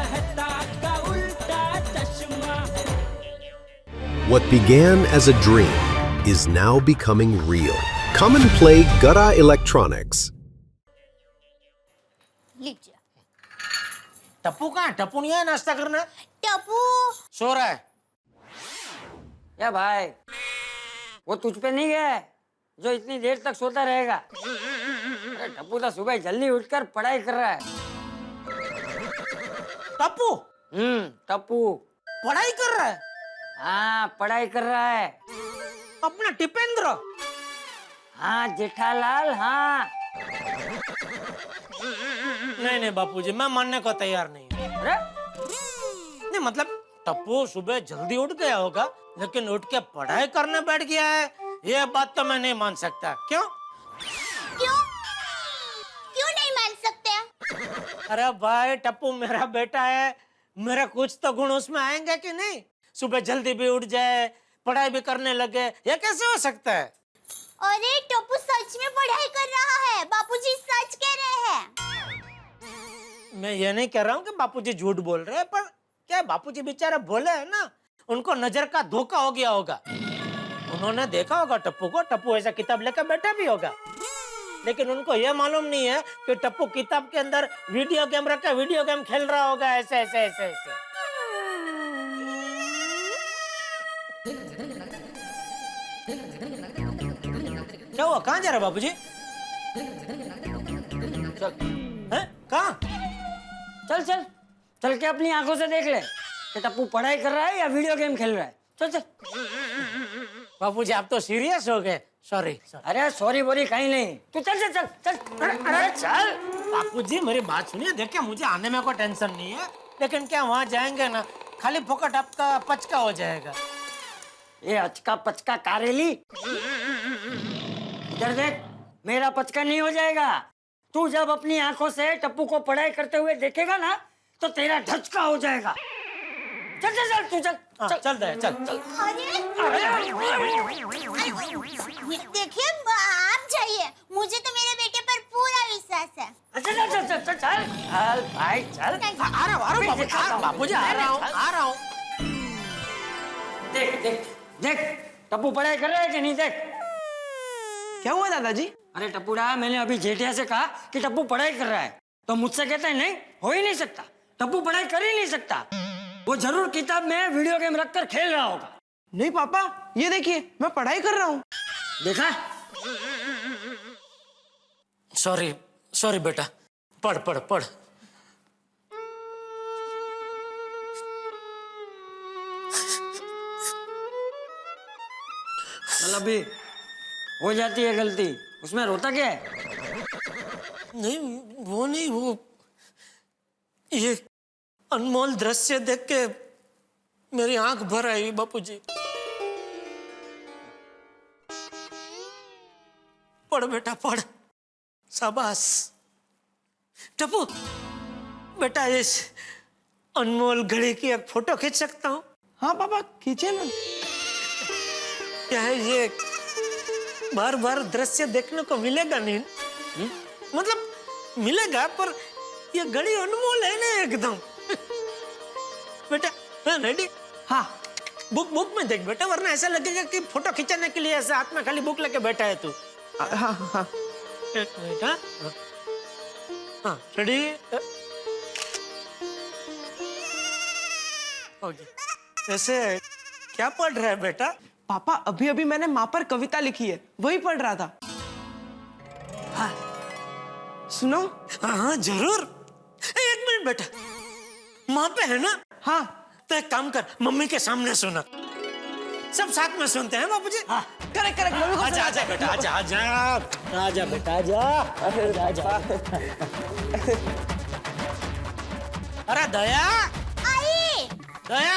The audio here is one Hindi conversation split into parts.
कहता का उल्टा चश्मा। What began as a dream is now becoming real. Come and play Gada Electronics. लीजिए। टप्पू कहाँ है? टप्पू नहीं है नाश्ता करना? टप्पू सो रहा है। क्या भाई, वो तुझ पे नहीं गया है जो इतनी देर तक सोता रहेगा? अरे टप्पू तो सुबह जल्दी उठकर पढ़ाई कर रहा है। टप्पू टप्पू पढ़ाई कर रहा है? हाँ, पढ़ाई कर रहा है। अपना टिपेंद्र? हाँ जेठालाल, हाँ। नहीं बापूजी, मैं मानने को तैयार नहीं हूँ। अरे नहीं मतलब टप्पू सुबह जल्दी उठ गया होगा, लेकिन उठ के पढ़ाई करने बैठ गया है, ये बात तो मैं नहीं मान सकता। क्यों? क्यों क्यों नहीं मान सकते? अरे भाई टप्पू मेरा बेटा है, मेरा कुछ तो गुण उसमें आएंगे कि नहीं? सुबह जल्दी भी उठ जाए, पढ़ाई भी करने लगे, ये कैसे हो सकता है? अरे टप्पू सच में पढ़ाई कर रहा है, बापूजी सच कह रहे हैं। मैं ये नहीं कह रहा हूँ कि बापूजी झूठ बोल रहे हैं, पर क्या बापूजी बेचारे बोले है ना, उनको नजर का धोखा हो गया होगा। उन्होंने देखा होगा टप्पू को, टप्पू ऐसा किताब लेकर बैठा भी होगा, लेकिन उनको ये मालूम नहीं है कि टप्पू किताब के अंदर वीडियो गेम रख के वीडियो गेम खेल रहा होगा, ऐसे ऐसे ऐसे ऐसे। क्या हुआ? कहाँ जा रहा बापूजी? हैं? कहाँ? चल चल चल के अपनी आंखों से देख ले कि टप्पू पढ़ाई कर रहा है या वीडियो गेम खेल रहा है। चल चल। बापूजी आप तो सीरियस हो गए। सॉरी। अरे सॉरी बोरी कहीं नहीं, तू चल चल चल चल। अरे चल। बापूजी मेरी बात सुनिए, देखिए मुझे आने में कोई टेंशन नहीं है, लेकिन क्या वहाँ जाएंगे ना, खाली फोकट आपका पचका हो जाएगा। ये अचका पचका कारेली, इधर देख, मेरा पचका नहीं हो जाएगा। तू जब अपनी आंखों से टप्पू को पढ़ाई करते हुए देखेगा ना, तो तेरा ढचका हो जाएगा। चल चल चल तू चल। चल चल दे, चल चल। देखिए आप जाइए, मुझे तो मेरे बेटे पर पूरा विश्वास है। चल चल चल चल चल चल भाई चल। आ रहा हूँ बापूजी, आ रहा हूँ। देख देख देख, टप्पू पढ़ाई कर रहा है कि नहीं? देख। क्या हुआ दादाजी? अरे टप्पूड़ा, मैंने अभी जेठिया से कहा कि टप्पू पढ़ाई कर रहा है, तो मुझसे कहता है नहीं, हो ही नहीं सकता, टप्पू पढ़ाई कर ही नहीं सकता। वो जरूर किताब में वीडियो गेम रखकर खेल रहा होगा। नहीं पापा, ये देखिए मैं पढ़ाई कर रहा हूँ। देखा? सॉरी बेटा, पढ़ पढ़ पढ़। मतलब भी हो जाती है गलती, उसमें रोता क्या है? नहीं वो ये अनमोल दृश्य देख के मेरी आंख भर आई बापूजी। पढ़ बेटा पढ़, शाबाश। टप्पू बेटा, इस अनमोल घड़ी की एक फोटो खींच सकता हूँ? हाँ पापा खींचे ना। क्या है ये, बार बार दृश्य देखने को मिलेगा नहीं? मतलब मिलेगा, पर ये घड़ी अनमोल है ना एकदम। बेटा रेडी? हाँ। बुक में देख बेटा, वरना ऐसा लगेगा कि फोटो खींचने के लिए ऐसे हाथ में खाली बुक लेके बैठा है तू। हाँ हाँ। एक मिनट। हाँ रेडी? ओके। ऐसे क्या पढ़ रहा है बेटा? पापा अभी अभी मैंने माँ पर कविता लिखी है, वही पढ़ रहा था। हाँ सुनो। हाँ जरूर। एक मिनट बेटा, माँ पे है ना? हाँ। तो एक काम कर, मम्मी के सामने सुना, सब साथ में सुनते हैं बाबूजी। हाँ करेक्ट करेक्ट। मम्मी को आजा आजा बेटा, आजा बेटा, आजा। अरे दया, दया,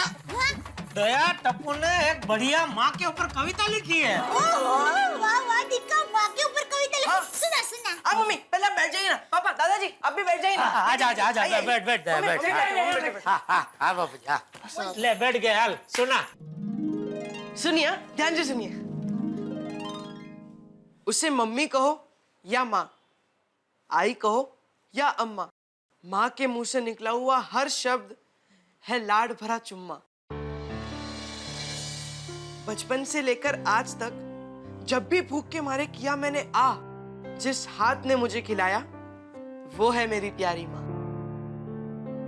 दया, टप्पू ने एक बढ़िया माँ के ऊपर कविता लिखी है। वाह वाह दीका, माँ के ऊपर कविता लिखी। सुना। हाँ मम्मी, पहले बैठ जाइए ना। पापा दादाजी आप भी बैठ जाइए ना। आजा, बैठ। हाँ बाबूजी, हाँ ले बैठ गए। हाल सुना, सुनिए ध्यान से सुनिए। उसे मम्मी कहो या माँ, आई कहो या अम्मा, माँ के मुंह से निकला हुआ हर शब्द है लाड भरा चुम्मा। बचपन से लेकर आज तक जब भी भूख के मारे किया मैंने जिस हाथ ने मुझे खिलाया वो है मेरी प्यारी माँ।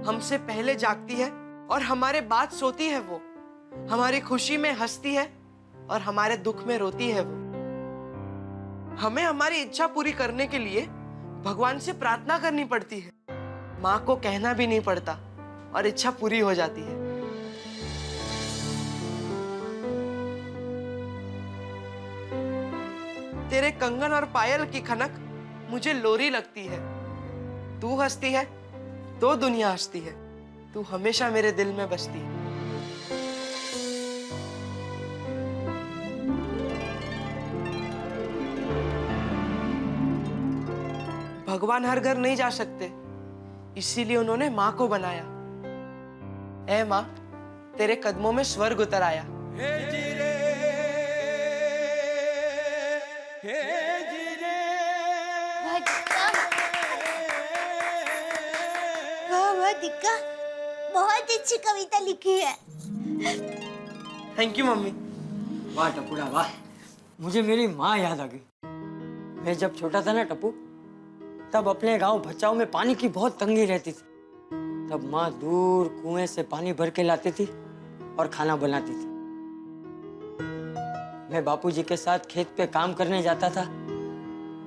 हमसे पहले जागती है और हमारे बाद सोती है वो। हमारी खुशी में हंसती है और हमारे दुख में रोती है वो। हमें हमारी इच्छा पूरी करने के लिए भगवान से प्रार्थना करनी पड़ती है। माँ को कहना भी नहीं पड़ता और इच्छा पूरी हो जाती है। तेरे कंगन और पायल की खनक मुझे लोरी लगती है। तू हंसती है तो दुनिया हंसती है। तू हमेशा मेरे दिल में बसती है। भगवान हर घर नहीं जा सकते, इसीलिए उन्होंने माँ को बनाया। ऐ माँ, तेरे कदमों में स्वर्ग उतर आया। वाह वाह दिक्का, बहुत अच्छी कविता लिखी है। Thank you mummy. वाह टपुड़ा वाह, मुझे मेरी माँ याद आ गई। मैं जब छोटा था ना टप्पू, तब अपने गांव भचाऊ में पानी की बहुत तंगी रहती थी। तब माँ दूर कुएं से पानी भर के लाती थी और खाना बनाती थी। मैं बापूजी के साथ खेत पे काम करने जाता था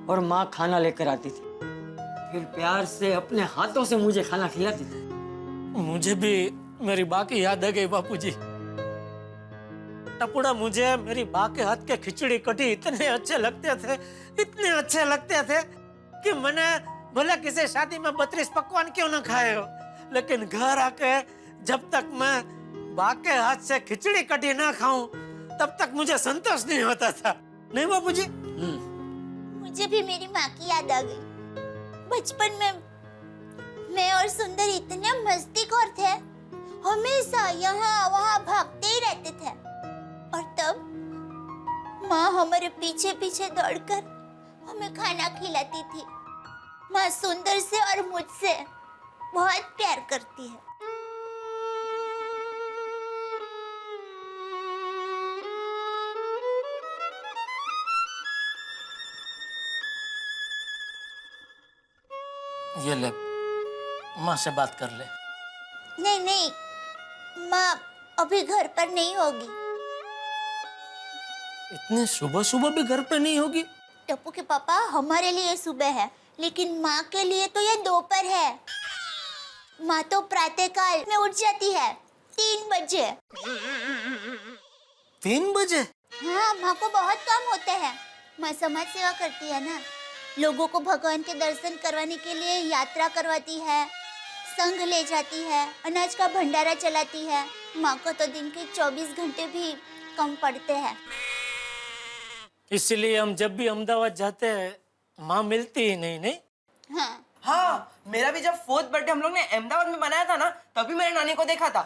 और माँ खाना लेकर आती थी। फिर प्यार से अपने हाथों से मुझे खाना खिलाती थी। मुझे भी मेरी बा की याद आ गई बापूजी। टपुड़ा, मुझे मेरी बा के हाथ के खिचड़ी कढ़ी इतने अच्छे लगते थे कि मैंने भले किसी शादी में 32 पकवान क्यों ना खाए हो, लेकिन घर आके जब तक मैं बा के हाथ से खिचड़ी कढ़ी ना खाऊं तब तक मुझे संतोष नहीं होता था। नहीं बापूजी? मुझे भी मेरी माँ की याद आ गई। बचपन में मैं और सुंदर इतने मस्तीखोर थे, हमेशा यहाँ वहाँ भागते ही रहते थे। और तब माँ हमारे पीछे पीछे दौड़कर हमें खाना खिलाती थी। माँ सुंदर से और मुझसे बहुत प्यार करती है। ये ले, माँ से बात कर ले। नहीं, माँ अभी घर पर नहीं होगी। इतने सुबह सुबह भी घर पे नहीं होगी? टप्पू के पापा, हमारे लिए सुबह है, लेकिन माँ के लिए तो ये दोपहर है। माँ तो प्रातःकाल में उठ जाती है 3 बजे। 3 बजे? हाँ, माँ को बहुत काम होता है। माँ समाज सेवा करती है ना, लोगों को भगवान के दर्शन करवाने के लिए यात्रा करवाती है, संघ ले जाती है, अनाज का भंडारा चलाती है। माँ को तो दिन के 24 घंटे भी कम पड़ते हैं। इसलिए हम जब भी अहमदाबाद जाते हैं माँ मिलती ही नहीं। हाँ, हाँ, मेरा भी जब 4th बर्थडे हम लोग ने अहमदाबाद में मनाया था ना, तभी मैंने नानी को देखा था।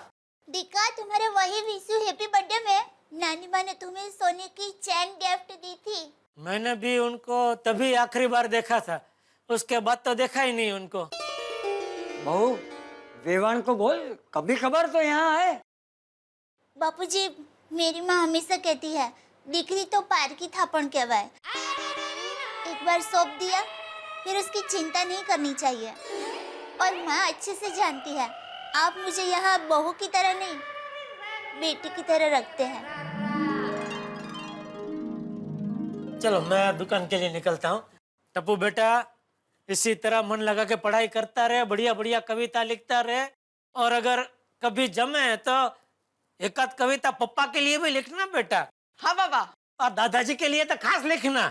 दिक्का, तुम्हारे वही विशु हैप्पी बर्थडे में नानी माँ ने तुम्हें सोने की चैन गिफ्ट दी थी। मैंने भी उनको तभी आखिरी बार देखा था, उसके बाद तो देखा ही नहीं उनको। बहू, वेवान को बोल कभी खबर तो यहाँ आए। बापूजी, मेरी माँ हमेशा कहती है दीकरी तो पार की थापन कहवाए। एक बार सौंप दिया फिर उसकी चिंता नहीं करनी चाहिए। और माँ अच्छे से जानती है आप मुझे यहाँ बहू की तरह नहीं, बेटी की तरह रखते हैं। चलो मैं दुकान के लिए निकलता हूँ। टप्पू बेटा, इसी तरह मन लगा के पढ़ाई करता रहे, बढ़िया बढ़िया कविता लिखता रहे, और अगर कभी जमे तो एक आध कविता पप्पा के लिए भी लिखना बेटा। हाँ बाबा। और दादाजी के लिए तो खास लिखना।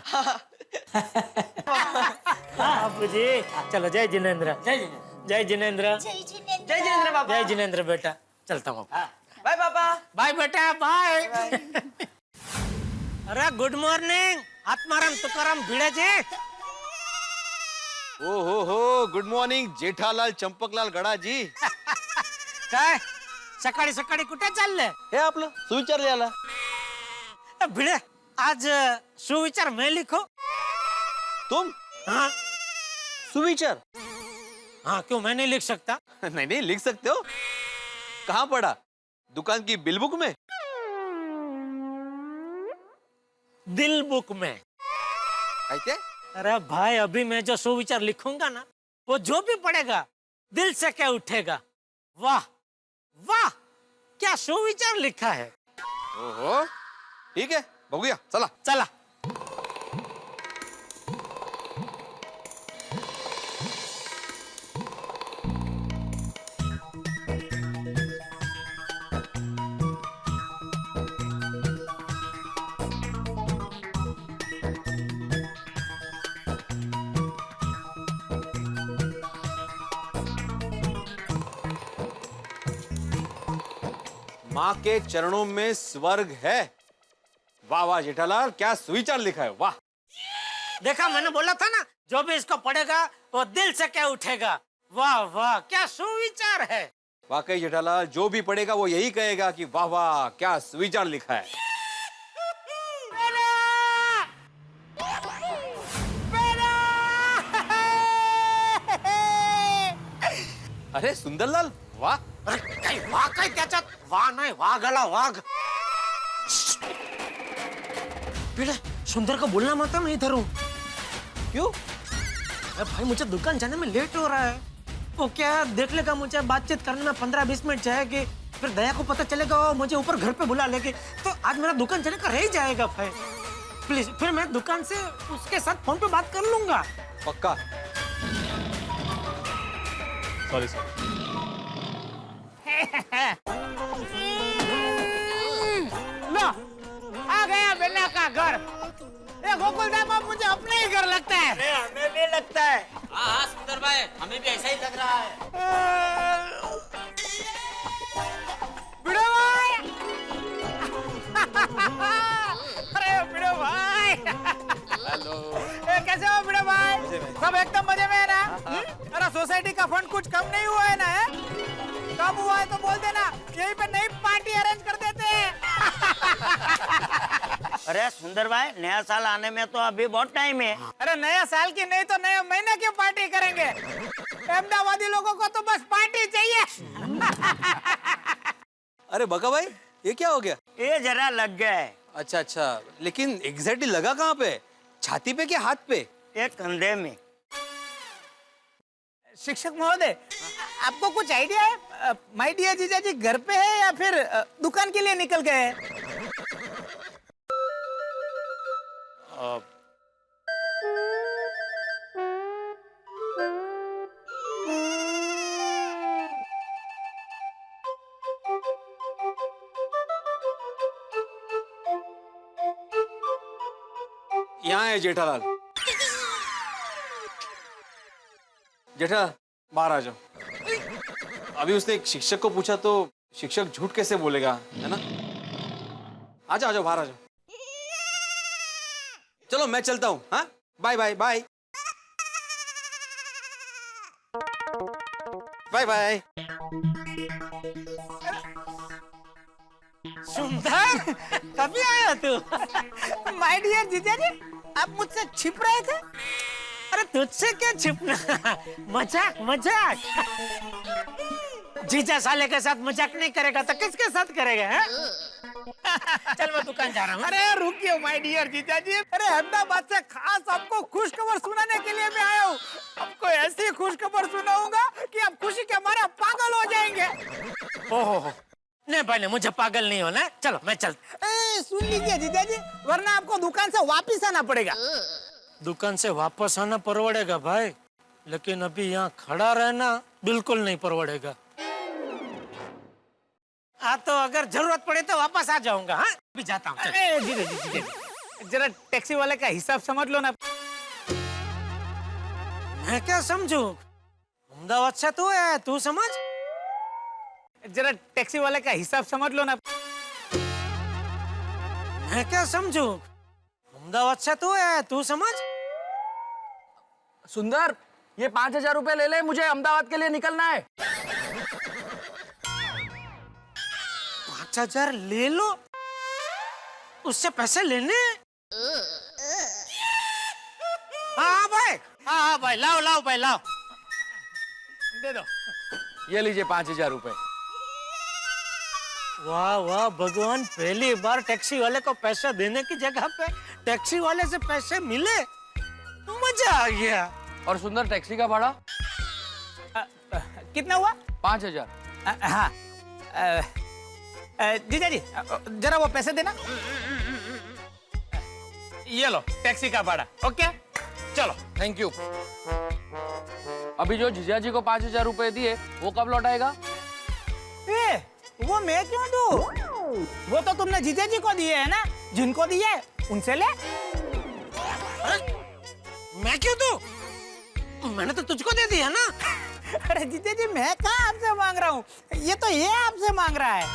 बापू जी, चलो जय जिनेंद्र। जय जिनेंद्र। जय जिनेंद्र बाबा। जय जिनेंद्र बेटा, चलता हूँ। बाय बाबा। बाय बेटा, बाय। अरे गुड मॉर्निंग आत्माराम तुकाराम भिड़े जी। हो गुड मॉर्निंग जेठालाल चंपकलाल गडाजी. काय सकाळी सकाळी कुठे चालले? हे आपलं सुविचार लिहायला. भिड़े, आज सुविचार मैं लिखो. तुम? हाँ. सुविचार? हाँ क्यों, मैं नहीं लिख सकता? नहीं नहीं लिख सकते हो। कहाँ पढ़ा? दुकान की बिल बुक में? दिल बुक में। कैसे? अरे भाई, अभी मैं जो सुविचार लिखूंगा ना, वो जो भी पढ़ेगा दिल से क्या उठेगा। वाह वाह, क्या सुविचार लिखा है। ओहो, ठीक है बघूया, चला। चला। माँ के चरणों में स्वर्ग है। वाह वाह जेठालाल, क्या सुविचार लिखा है, वाह। देखा, मैंने बोला था ना, जो भी इसको पढ़ेगा वो दिल से क्या उठेगा। वाह वाह, क्या सुविचार है। वाकई जेठालाल, जो भी पढ़ेगा वो यही कहेगा कि वाह वाह क्या सुविचार लिखा है। अरे सुंदरलाल, वाह। अरे काही वाघ काय त्याच्यात? वाघ नाही, वाघ आला, वाघ। बेटा, सुंदर को बोलना मत, मैं इधर हूँ। क्यों? अरे भाई, मुझे दुकान जाने में लेट हो रहा है। वो क्या देख लेगा, मुझे बातचीत करने में 15-20 मिनट जाएगी, फिर दया को पता चलेगा वो मुझे ऊपर घर पे बुला लेगी, तो आज मेरा दुकान जाने का रह ही जाएगा भाई। प्लीज, फिर मैं दुकान से उसके साथ फोन पे बात कर लूंगा। पक्का? Sorry sorry. लो, आ गया बेला का घर। ये गोकुलदास अब मुझे अपने ही घर लगता है। हमें भी लगता है। हाँ सुंदर भाई, हमें भी ऐसा ही लग रहा है। बिड़ो भाई। अरे बिड़ो भाई, हेलो। कैसे हो बिड़ो भाई? सब एकदम मजे में है ना? अरे सोसाइटी का फंड कुछ कम नहीं हुआ है ना? कम हुआ है तो बोल देना, यहीं पे नई पार्टी अरेंज कर देते हैं। अरे सुंदर भाई, नया साल आने में तो अभी बहुत टाइम है। अरे नया साल की नहीं तो नए महीने की पार्टी करेंगे। अहमदाबादी लोगों को तो बस पार्टी चाहिए। अरे बका भाई, ये क्या हो गया? ये जरा लग गया है। अच्छा अच्छा, लेकिन एग्जैक्टली लगा कहाँ पे? छाती पे क्या हाथ पे? ये कंधे में। शिक्षक महोदय, आपको कुछ आइडिया है? माय डियर जीजा जी घर पे है या फिर दुकान के लिए निकल गए हैं? यहाँ है जेठालाल। जेठा, बाहर आ जाओ। अभी उसने एक शिक्षक को पूछा तो शिक्षक झूठ कैसे बोलेगा, है ना? आ जाओ बाहर आ जाओ। चलो मैं चलता हूँ। हाँ, bye bye bye bye bye. सुंदर, कभी आया तू? माय डियर जीजा जी, आप मुझसे छिप रहे थे? अरे तुझसे क्या छिपना? मजाक मजाक। जीजा साले के साथ मजाक नहीं करेगा तो किसके साथ करेगा? है? चल मैं दुकान जा रहा हूँ। अरे रुकिए माय डियर जीजा जी, अरे अहमदाबाद से खास आपको खुशखबर सुनाने के लिए मैं आया हूँ। आपको ऐसी खुशखबर सुनाऊंगा कि आप खुशी के मारे पागल हो जाएंगे। ओहो, नहीं पहले मुझे पागल नहीं होना। चलो मैं चल। सुन लीजिए जीजा जी, वरना आपको दुकान से वापिस आना पड़ेगा। दुकान से वापस आना परवड़ेगा भाई, लेकिन अभी यहाँ खड़ा रहना बिल्कुल नहीं परवड़ेगा। हाँ तो अगर जरूरत पड़े तो वापस आ जाऊंगा। हाँ अभी जाता हूँ। जीजा जी, जरा टैक्सी वाले का हिसाब समझ लो ना। मैं क्या समझू? अहमदाबाद से तू है, तू समझ। जरा टैक्सी वाले का हिसाब समझ लो ना। मैं क्या समझू? अहमदाबाद से तू है, तू समझ। सुंदर, ये 5,000 रुपए ले ले, मुझे अहमदाबाद के लिए निकलना है। 5,000 ले लो, उससे पैसे लेने? हाँ भाई, हाँ भाई, लाओ लाओ भाई लाओ। दे दो। ये लीजिए 5,000 रुपए। वाह वाह भगवान, पहली बार टैक्सी वाले को पैसा देने की जगह पे टैक्सी वाले से पैसे मिले, मजा आ गया। और सुंदर, टैक्सी का भाड़ा कितना हुआ? 5,000। हाँ जीजा जी जरा वो पैसे देना। ये लो टैक्सी का भाड़ा। ओके चलो। Thank you. अभी जो जीजा जी को 5,000 रुपए दिए वो कब लौटाएगा? ए, वो मैं क्यों दूं? वो तो तुमने जीजा जी को दिए है ना, जिनको दिए उनसे ले। मैं क्यों दूं? मैंने तो तुझको दे दिया ना। अरे जीजा जी मैं कहाँ आपसे मांग रहा हूँ, ये तो ये आपसे मांग रहा है।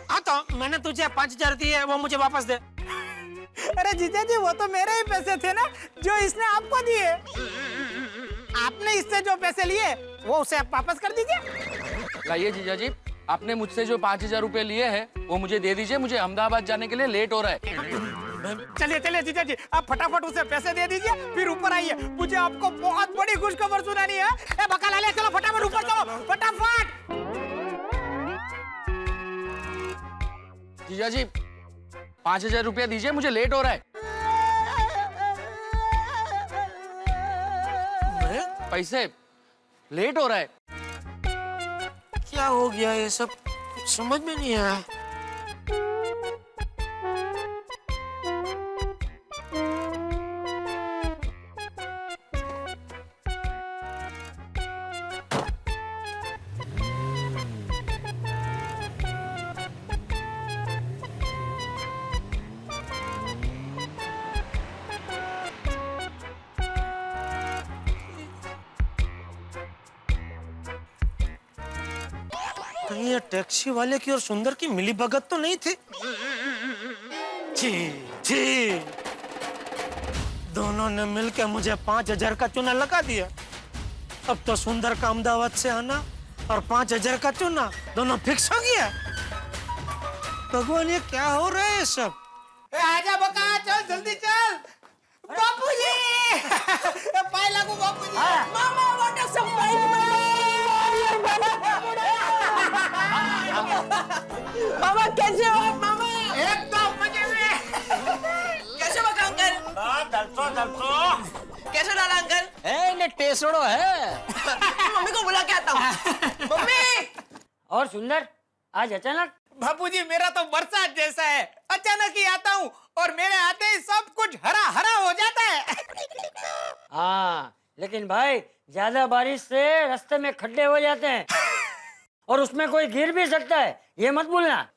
हाँ तो मैंने तुझे 5,000 दिए, वो मुझे वापस दे। अरे जीजा जी वो तो मेरे ही पैसे थे ना, जो इसने आपको दिए। आपने इससे जो पैसे लिए वो उसे आप वापस कर दीजिए। लाइए जीजा जी, आपने मुझसे जो 5,000 रुपए लिए हैं वो मुझे दे दीजिए। मुझे अहमदाबाद जाने के लिए लेट हो रहा है। चलिए चलिए जीजा जी, आप फटाफट उसे पैसे दे दीजिए, फिर ऊपर आइए। मुझे आपको बहुत बड़ी खुशखबर सुनानी है। ए बका लाले, चलो फटाफट ऊपर चलो, फटाफट। जीजा जी 5,000 रुपया दीजिए, मुझे लेट हो रहा है। पैसे, लेट हो रहा है। क्या हो गया ये सब, कुछ समझ में नहीं आया। कहीं ये टैक्सी वाले की और सुंदर की मिली भगत तो नहीं थी? छी छी, दोनों ने मिलकर मुझे 5,000 का चूना लगा दिया। अब तो सुंदर का अहमदाबाद से आना और 5,000 का चूना दोनों फिक्स हो गया। भगवान ये क्या हो रहा है सब? आजा बका, चल जल्दी चल। बापूजी, पाए लागू बापूजी। मामा व्हाट अ सरप्राइज। मामा कैसे हो आप मामा? एकदम मजे में। कैसे बका अंकल? कैसे डाला अंकल? ने टेसड़ो है। मम्मी को बुला के आता हूँ। मम्मी। और सुंदर, आज अचानक? बापूजी मेरा तो बरसात जैसा है, अचानक ही आता हूँ और मेरे आते ही सब कुछ हरा हरा हो जाता है। हाँ, लेकिन भाई ज्यादा बारिश से रास्ते में खड्डे हो जाते हैं और उसमें कोई गिर भी सकता है, ये मत भूलना।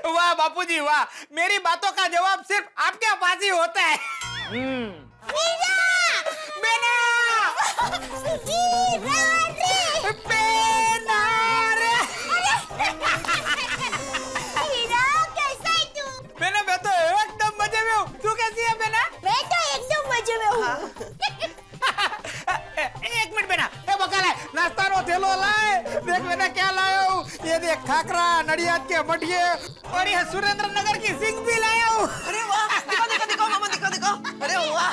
वाह बापूजी वाह, मेरी बातों का जवाब सिर्फ आपके पास ही होता है। मैं तो एकदम मजे में हूँ। तू कैसी है बेना? मैं तो एकदम मजे में हूँ। एक मिनट बेना, ए बकाला नाश्ता रो थैलो लाए। देख बेना क्या लाया हूँ, ये देख खाकरा, नडियाद के मठिए और ये सुरेंद्र नगर की सिंग भी लाया हूँ। अरे वाह, दिखो दिखो दिखो मामा, दिखो दिखो। अरे वाह।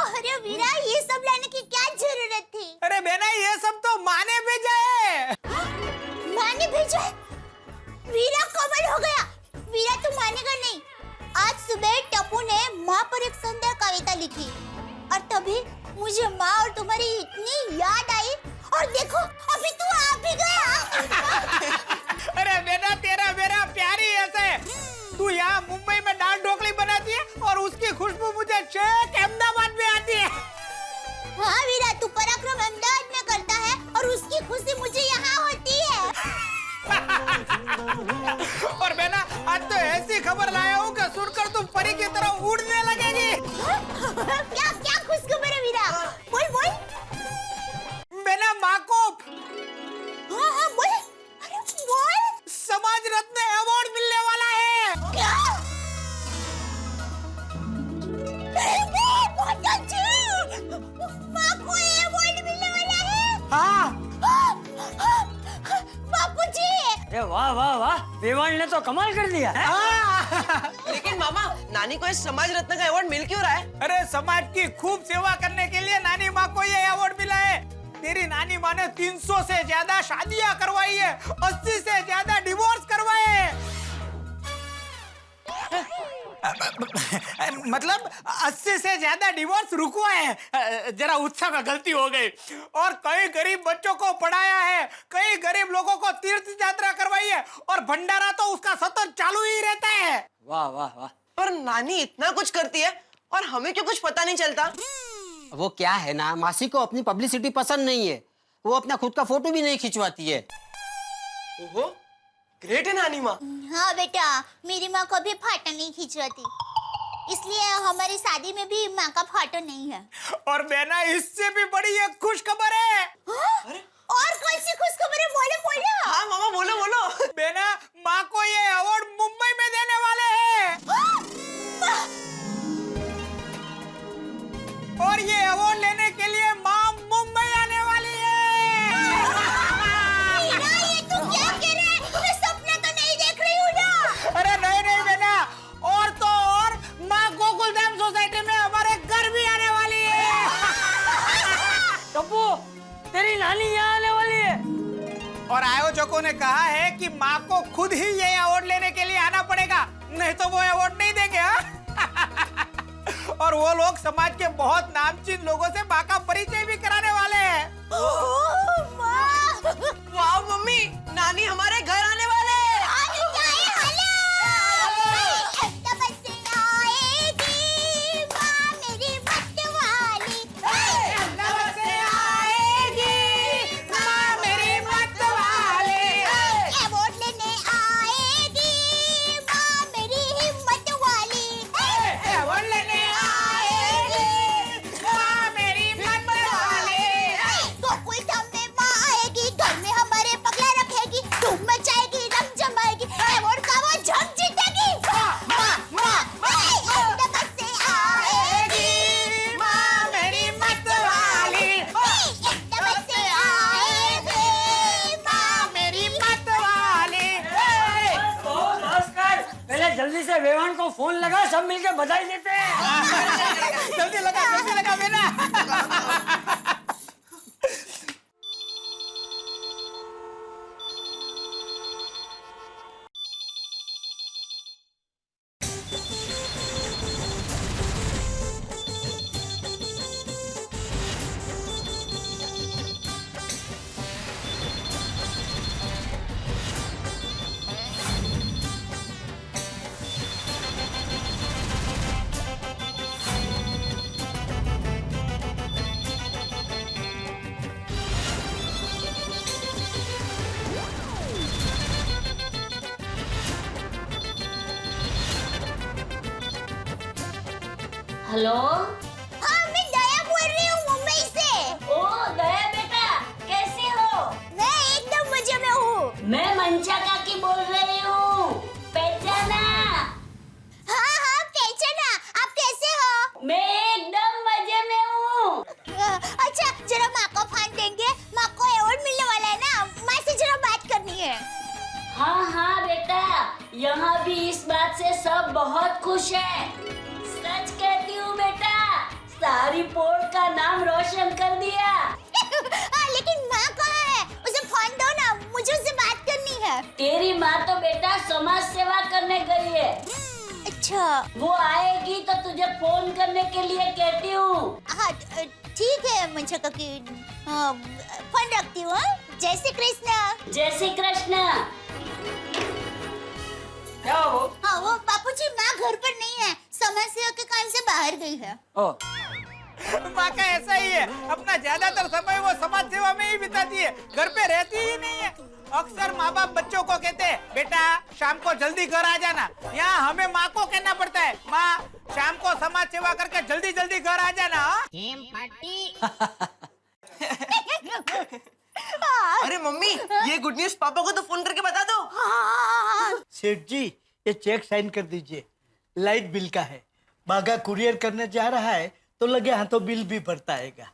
अरे वीरा, ये सब लाने की क्या जरूरत थी? अरे बेना ये सब तो माँ ने भेजा है। माँ ने भेजा है? वीरा कमाल हो गया। वीरा तू मानेगा नहीं, आज सुबह टप्पू ने माँ पर एक सुंदर कविता लिखी और तभी मुझे माँ और तुम्हारी इतनी याद आई और देखो अभी तू आ भी गया। अरे बेटा तेरा मेरा प्यार ही ऐसा है। तू यहाँ मुंबई में दाल ढोकली बनाती है और उसकी खुशबू मुझे छेक अहमदाबाद में आती है। हाँ वीरा, तू पराक्रम अहमदाबाद में करता है और उसकी खुशी मुझे यहाँ होती है। और बेना आज तो ऐसी खबर लाया हूँ कि सुनकर तुम परी की तरह उड़ने लगेगी। क्या क्या खुशखबर है वीरा? बोल बोल। बेना माँ को हाँ हाँ बोल। अरे बोल। समाज रत्न अवार्ड मिलने वाला है। क्या? बहुत अच्छी। माँ को अवार्ड मिलने वाला है। हाँ। बापूजी। अरे वाह वाह वाह, बेवाल ने तो कमाल कर दिया। लेकिन मामा नानी को इस समाज रत्न का अवार्ड मिल क्यों रहा है? अरे समाज की खूब सेवा करने के लिए नानी माँ को ये अवार्ड मिला है। तेरी नानी माँ ने 300 से ज्यादा शादियां करवाई है, 80 से ज्यादा डिवोर्स करवाए हैं। मतलब 80 से ज्यादा डिवोर्स रुकवाए हैं। जरा उत्साह में गलती हो गई। और कई गरीब बच्चों को पढ़ाया है, कई गरीब लोगों को तीर्थ यात्रा करवाई है, और भंडारा तो उसका सतत चालू ही रहता है। वाह वाह वाह। पर नानी इतना कुछ करती है और हमें क्यों कुछ पता नहीं चलता? वो क्या है ना, मासी को अपनी पब्लिसिटी पसंद नहीं है, वो अपना खुद का फोटो भी नहीं खिंचवाती है। ओहो, ग्रेट है नानी माँ। हाँ बेटा, मेरी माँ कभी फोटो नहीं खिंचवाती, इसलिए हमारी शादी में भी माँ का फोटो नहीं है। और बहना, इससे भी बड़ी एक खुश खबर है। और कौन सी खुश खबर है? बोलो बोलो। हाँ मामा, बोलो बोलो। बहना, माँ को ये अवार्ड मुंबई में देने वाले हैं। और ये अवार्ड लेने के लिए माँ मुंबई आने वाली है। मीरा, ये तू क्या कह रहा है? मैं सपना तो नहीं देख रही हूँ ना। अरे नहीं नहीं बहना, और तो और माँ गोकुलधाम सोसाइटी में हमारे घर भी आने वाली है। टप्पू, तेरी नानी यहाँ आने वाली है। और आयोजकों ने कहा है कि माँ को खुद ही ये अवार्ड लेने के लिए आना पड़ेगा, नहीं तो वो अवार्ड नहीं देंगे। हाँ? और वो लोग समाज के बहुत नामचीन लोगों से माँ का परिचय भी कराने वाले हैं। वाह मम्मी, नानी हमारे घर आने वाले हैं। जल्दी से वेवान को फोन लगा, सब मिलके बधाई देते हैं। जल्दी लगा बेटा। हेलो। हाँ, मैं दया बोल रही हूँ मुंबई से। ओ दया बेटा, कैसे हो? मैं एकदम मजे में हूँ। मैं मंचा काकी बोल रही हूँ, पहचाना? हाँ हाँ पहचाना। आप कैसे हो? मैं एकदम मजे में हूँ। अच्छा, जरा माँ को फोन देंगे, माँ को अवार्ड मिलने वाला है ना, माँ से जरा बात करनी है। हाँ हाँ बेटा, यहाँ भी इस बात से सब बहुत खुश है। सच कहती हूँ बेटा, सारी पोर्ट का नाम रोशन कर दिया। लेकिन माँ कहाँ है? उसे फोन दो ना, मुझे उससे बात करनी है। तेरी माँ तो बेटा समाज सेवा करने गई है। अच्छा, वो आएगी तो तुझे फोन करने के लिए कहती हूँ। हाँ ठीक है मंचा काकी, फोन रखती हूँ। जय श्री कृष्ण। जय श्री कृष्ण। क्या हो? हाँ, वो बापूजी माँ घर पर नहीं है, समाज सेवा के काम से बाहर गई है। ओ, माँ का ऐसा ही है, अपना ज्यादातर समय वो समाज सेवा में ही बिताती है, घर पे रहती ही नहीं है। अक्सर माँ बाप बच्चों को कहते हैं, बेटा शाम को जल्दी घर आ जाना। यहाँ हमें माँ को कहना पड़ता है, माँ शाम को समाज सेवा करके जल्दी जल्दी घर आ जाना। अरे मम्मी, ये गुड न्यूज़ पापा को तो फोन करके बता दो। सेठ जी, ये चेक साइन कर दीजिए, लाइट बिल का है। बागा कुरियर करने जा रहा है तो लगे हाथों बिल भी भरता आएगा।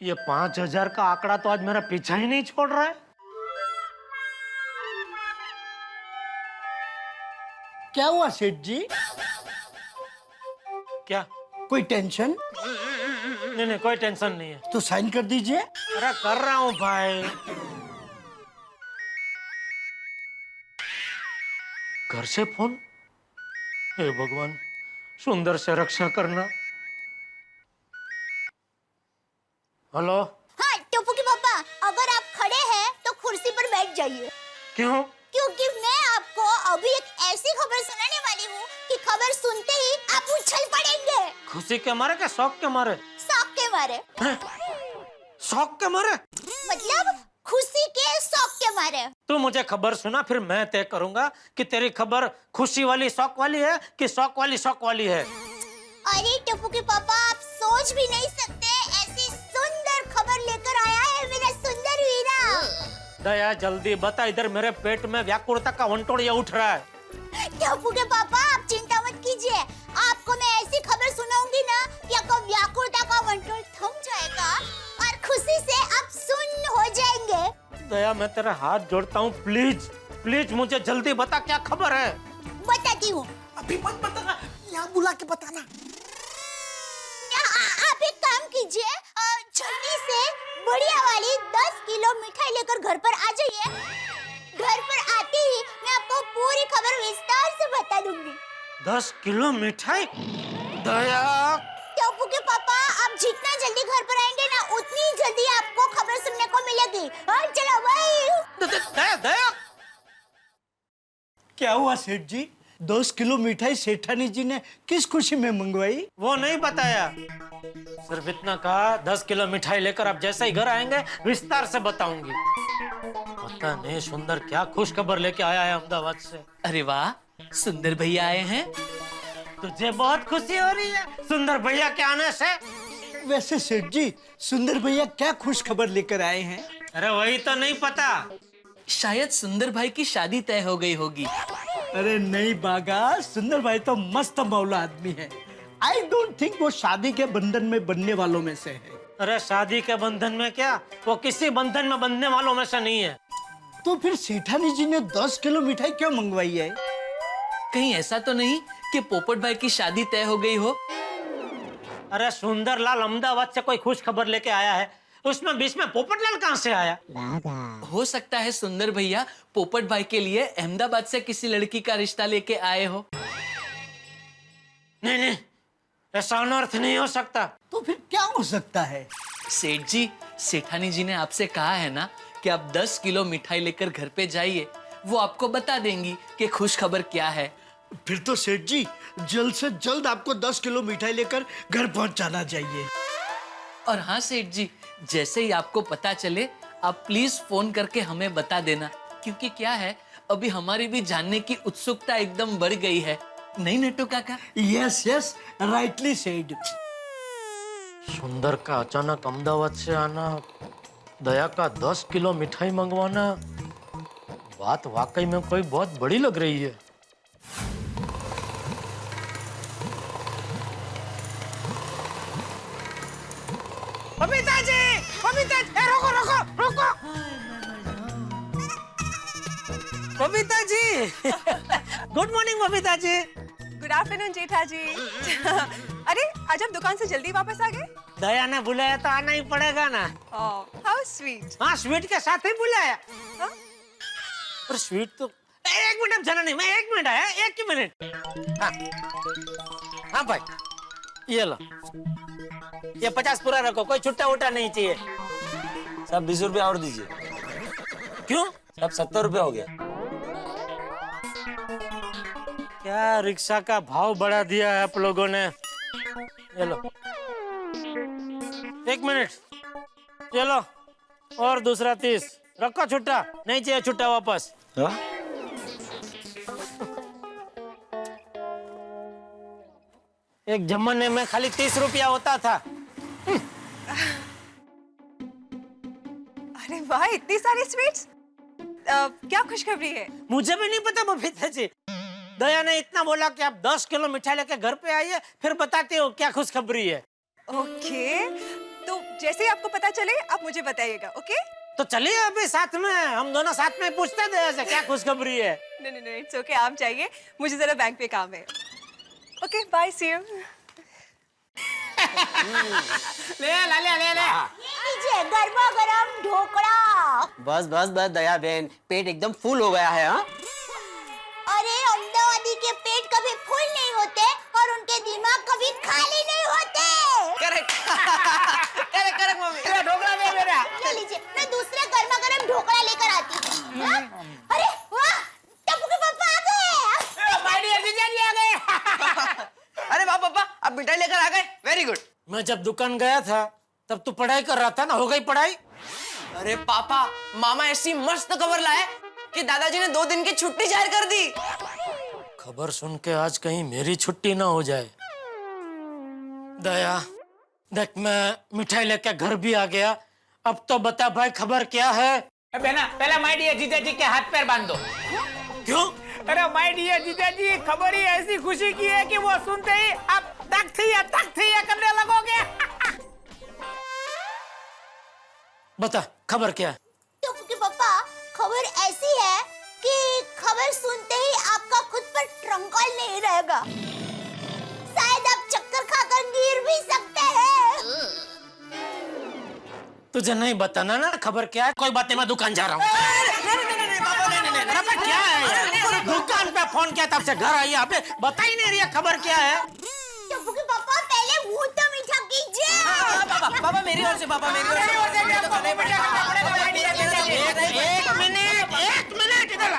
ये 5,000 का आंकड़ा तो आज मेरा पीछा ही नहीं छोड़ रहा है। क्या हुआ सेठ जी? क्या? कोई टेंशन? नहीं नहीं, कोई टेंशन नहीं है। तो साइन कर दीजिए। अरे कर रहा हूँ भाई। घर से फोन? हे भगवान, सुंदर से रक्षा करना। हेलो। हाँ टप्पू के पापा, अगर आप खड़े हैं तो कुर्सी पर बैठ जाइए। क्यों? क्योंकि मैं आपको अभी एक ऐसी खबर सुनाने वाली हूँ कि खबर सुनते ही आप उछल पड़ेंगे। खुशी के मारे क्या शौक के मारे? शौक के मारे। शौक के मारे? मतलब खुशी के शौक के मारे। तू मुझे खबर सुना, फिर मैं तय करूंगा कि तेरी खबर खुशी वाली शौक वाली है कि शौक वाली है। अरे टप्पू के पापा, आप सोच भी नहीं सकते ऐसी सुंदर खबर लेकर आया है मेरा सुंदर वीरा। दया जल्दी बता, इधर मेरे पेट में व्याकुलता का वंटोड़िया उठ रहा है। टप्पू के पापा, आप चिंता मत कीजिए, आपको मैं ऐसी खबर सुनाऊंगी ना कि आपको व्याकुलता का वंटोल थम जाएगा और खुशी से आप सुन्न हो जाएंगे। दया मैं तेरा हाथ जोड़ता हूँ, प्लीज प्लीज मुझे जल्दी बता क्या खबर है। बताती हूँ। अभी मत बताना, यहाँ बुला के बताना। आप एक काम कीजिए, जल्दी से बढ़िया वाली 10 किलो मिठाई लेकर घर पर आ जाइए। घर पर आते ही मैं आपको पूरी खबर विस्तार से बता दूंगी। 10 किलो मिठाई? दया। टप्पू के पापा, आप जितना जल्दी घर पर आएंगे ना, उतनी जल्दी आपको खबर सुनने को मिलेगी। और चलो भाई। दया दया। क्या हुआ सेठ जी? 10 किलो मिठाई सेठानी जी ने किस खुशी में मंगवाई? वो नहीं बताया, सिर्फ इतना कहा 10 किलो मिठाई लेकर आप जैसे ही घर आएंगे विस्तार से बताऊंगी। पता नहीं सुंदर क्या खुश खबर लेके आया है अहमदाबाद से। अरे वाह, सुंदर भैया आए हैं। तुझे बहुत खुशी हो रही है सुंदर भैया के आने से? वैसे सेठ जी, सुंदर भैया क्या खुश खबर लेकर आए हैं? अरे वही तो नहीं पता। शायद सुंदर भाई की शादी तय हो गई होगी। अरे नहीं बागा, सुंदर भाई तो मस्त मौला आदमी है। आई डोंट थिंक वो शादी के बंधन में बनने वालों में से है। अरे शादी के बंधन में क्या, वो किसी बंधन में बंधने वालों में से नहीं है। तो फिर सेठानी जी ने 10 किलो मिठाई क्यों मंगवाई है? कहीं ऐसा तो नहीं कि पोपट भाई की शादी तय हो गई हो? अरे सुंदरलाल अहमदाबाद से कोई खुश खबर लेके आया है, उसमें बीच में पोपटलाल कहाँ से आया? हो सकता है सुंदर भैया पोपट भाई के लिए अहमदाबाद से किसी लड़की का रिश्ता लेके आए हो। नहीं नहीं, ऐसा अनर्थ नहीं हो सकता। तो फिर क्या हो सकता है? सेठ जी, सेठानी जी ने आपसे कहा है ना कि आप 10 किलो मिठाई लेकर घर पे जाइए, वो आपको बता देंगी कि खुश खबर क्या है। फिर तो सेठ जी, जल्द से जल्द आपको 10 किलो मिठाई लेकर घर पहुंच जाना चाहिए। और हाँ सेठ जी, जैसे ही आपको पता चले आप प्लीज फोन करके हमें बता देना, क्योंकि क्या है अभी हमारी भी जानने की उत्सुकता एकदम बढ़ गई है। नहीं नट्टू काका? Yes yes, rightly said. सुंदर का अचानक अहमदाबाद से आना, दया का 10 किलो मिठाई मंगवाना, बात वाकई में कोई बहुत बड़ी लग रही है। बबीता जी, बबीता जी, रोको रोको रोको। Babita ji. Good morning Babita ji. Good afternoon जेठा जी। अरे आज आप दुकान से जल्दी वापस आ गए? दया ने बुलाया तो आना ही पड़ेगा ना। How sweet. हाँ, स्वीट के साथ ही बुलाया। हाँ? पर स्वीट तो एक मिनट जाना नहीं, मैं 1 मिनट आया, 1 ही मिनट। हाँ हाँ भाई, ये लो, ये 50 पूरा रखो, कोई छुट्टा उट्टा नहीं चाहिए। सब 20 रुपया और दीजिए। क्यों? सब 70 रुपया हो गया। क्या रिक्शा का भाव बढ़ा दिया है आप लोगों ने। ये लो, 1 मिनट, ये लो, और दूसरा 30 रखो, छुट्टा नहीं चाहिए, छुट्टा वापस। हाँ? एक जमाने में खाली 30 रुपया होता था। अरे वाह, इतनी सारी स्वीट्स। क्या खुशखबरी है? मुझे भी नहीं पता बबीता जी, दया ने इतना बोला कि आप 10 किलो मिठाई लेके घर पे आइए, फिर बताते हो क्या खुशखबरी है। ओके, तो जैसे ही आपको पता चले आप मुझे बताइएगा। ओके? तो चलिए अभी साथ में, हम दोनों साथ में पूछते थे ऐसे क्या खुशखबरी है। नहीं नहीं नहीं, इट्स ओके, आप जाइए, मुझे जरा बैंक पे काम है। Okay bye, see you. ले ला ले ले ले। ये लीजिए गर्मा गर्म ढोकड़ा। बस बस बस दया बहन, पेट एकदम फुल हो गया है। हाँ, अरे अहमदाबादी के पेट कभी फुल नहीं होते और उनके दिमाग कभी खाली नहीं होते। Correct correct correct mummy. ये ढोकला दे मेरा। ले लीजिए, मैं दूसरा गर्मा गर्म ढोकड़ा लेकर आती हूँ। हाँ? अरे वाह, टप्पू के पापा आ गए। माय डियर जीजा जी आ गए। अरे वाह पापा, आप मिठाई लेकर आ गए, वेरी गुड। मैं जब दुकान गया था तब तू पढ़ाई कर रहा था ना, हो गई पढ़ाई? अरे पापा, मामा ऐसी मस्त खबर लाए कि दादाजी ने 2 दिन की छुट्टी जाहिर कर दी। खबर सुन के आज कहीं मेरी छुट्टी ना हो जाए। दया देख, मैं मिठाई लेकर घर भी आ गया। अब तो बता भाई, खबर क्या है? बहना, पहले माय डियर जीजा जी के हाथ पैर बांध दो। क्यों? अरे माय डियर जीजा जी, खबर ही ऐसी खुशी की है कि वो सुनते ही आप तक थी करने लगोगे। बता खबर क्या है? टप्पू के पापा, खबर ऐसी है कि खबर सुनते ही आपका खुद पर ट्रंकल नहीं रहेगा। शायद आप चक्कर खाकर गिर भी सकते हैं। तुझे नहीं बताना ना खबर क्या है? कोई बात नहीं, मैं दुकान जा रहा हूँ। क्या है? दुकान पे फोन किया तब से घर आई, आप बता ही नहीं रही है खबर क्या है? टप्पू के पापा, पहले मुंह तो मीठा कीजिए। पापा मेरी ओर से, पापा मेरी ओर से। एक मिनट इधर।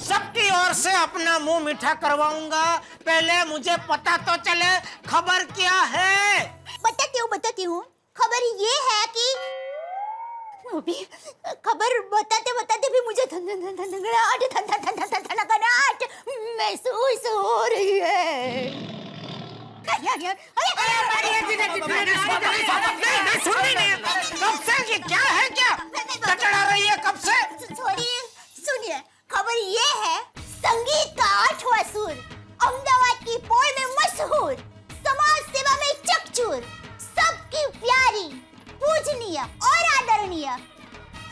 सबकी ओर से अपना मुंह मीठा करवाऊंगा, पहले मुझे पता तो चले खबर क्या है। बताती हूँ। खबर ये है कि अभी खबर बताते बताते भी मुझे थनथनाहट महसूस हो रही है। कब से ये क्या है? क्या कचड़ा रही है कब से? सुनिए, खबर ये है, संगीत का 8वां सुर, अहमदाबाद की पोल में मशहूर, समाज सेवा में चकचूर, सबकी प्यारी, पूजनीय और आदरणीय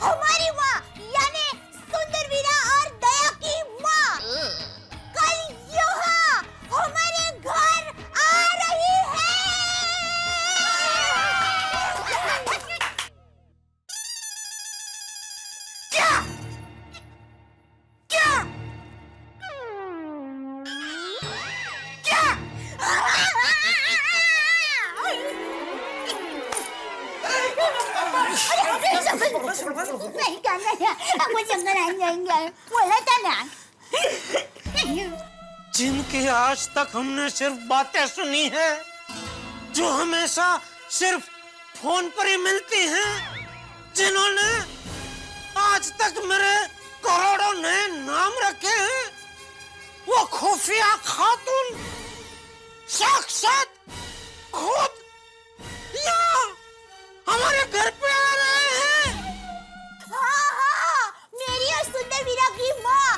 हमारी माँ यानी सुंदर वीरा और दया की माँ कल यहाँ हमारे घर आ रही है। क्या? क्या? क्या? नहीं करना है, आपको चक्कर आ जाएंगे, बोला था ना। जिनकी आज तक हमने सिर्फ बातें सुनी है, जो हमेशा सिर्फ फोन पर ही मिलती हैं, जिन्होंने आज तक मेरे करोड़ों नए नाम रखे हैं, वो खुफिया खातून साक्षात खुद यहाँ हमारे घर पे आ रहे हैं। हाँ, मेरी और सुंदर वीरा की माँ,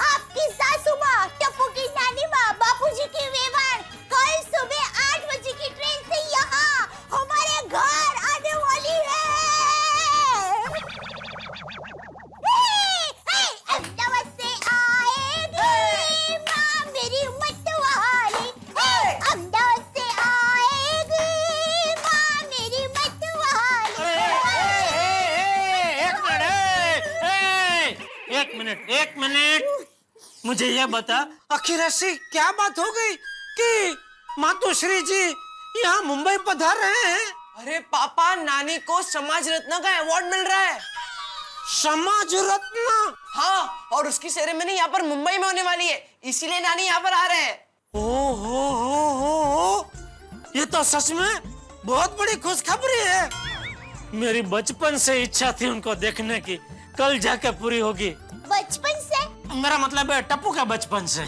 आपकी सासू माँ, टप्पू की नानी माँ, बापूजी की वेवान कल सुबह 8 बजे की ट्रेन से यहाँ हमारे घर आने वाली है। अहमदाबाद से आएगी माँ मेरी मतवाली। अहमदाबाद से आएगी माँ मेरी मतवाली। एक मिनट, मुझे ये बता, आखिर ऐसी क्या बात हो गई कि मातोश्री जी यहाँ मुंबई पधार रहे हैं? अरे पापा, नानी को समाज रत्न का अवार्ड मिल रहा है। समाज रत्न? हाँ, और उसकी सेरेमनी यहाँ पर मुंबई में होने वाली है, इसीलिए नानी यहाँ पर आ रहे हैं। हो, ये तो सच में बहुत बड़ी खुशखबरी है। मेरी बचपन से इच्छा थी उनको देखने की, कल जाके पूरी होगी। बचपन से? मेरा मतलब है टप्पू का बचपन से।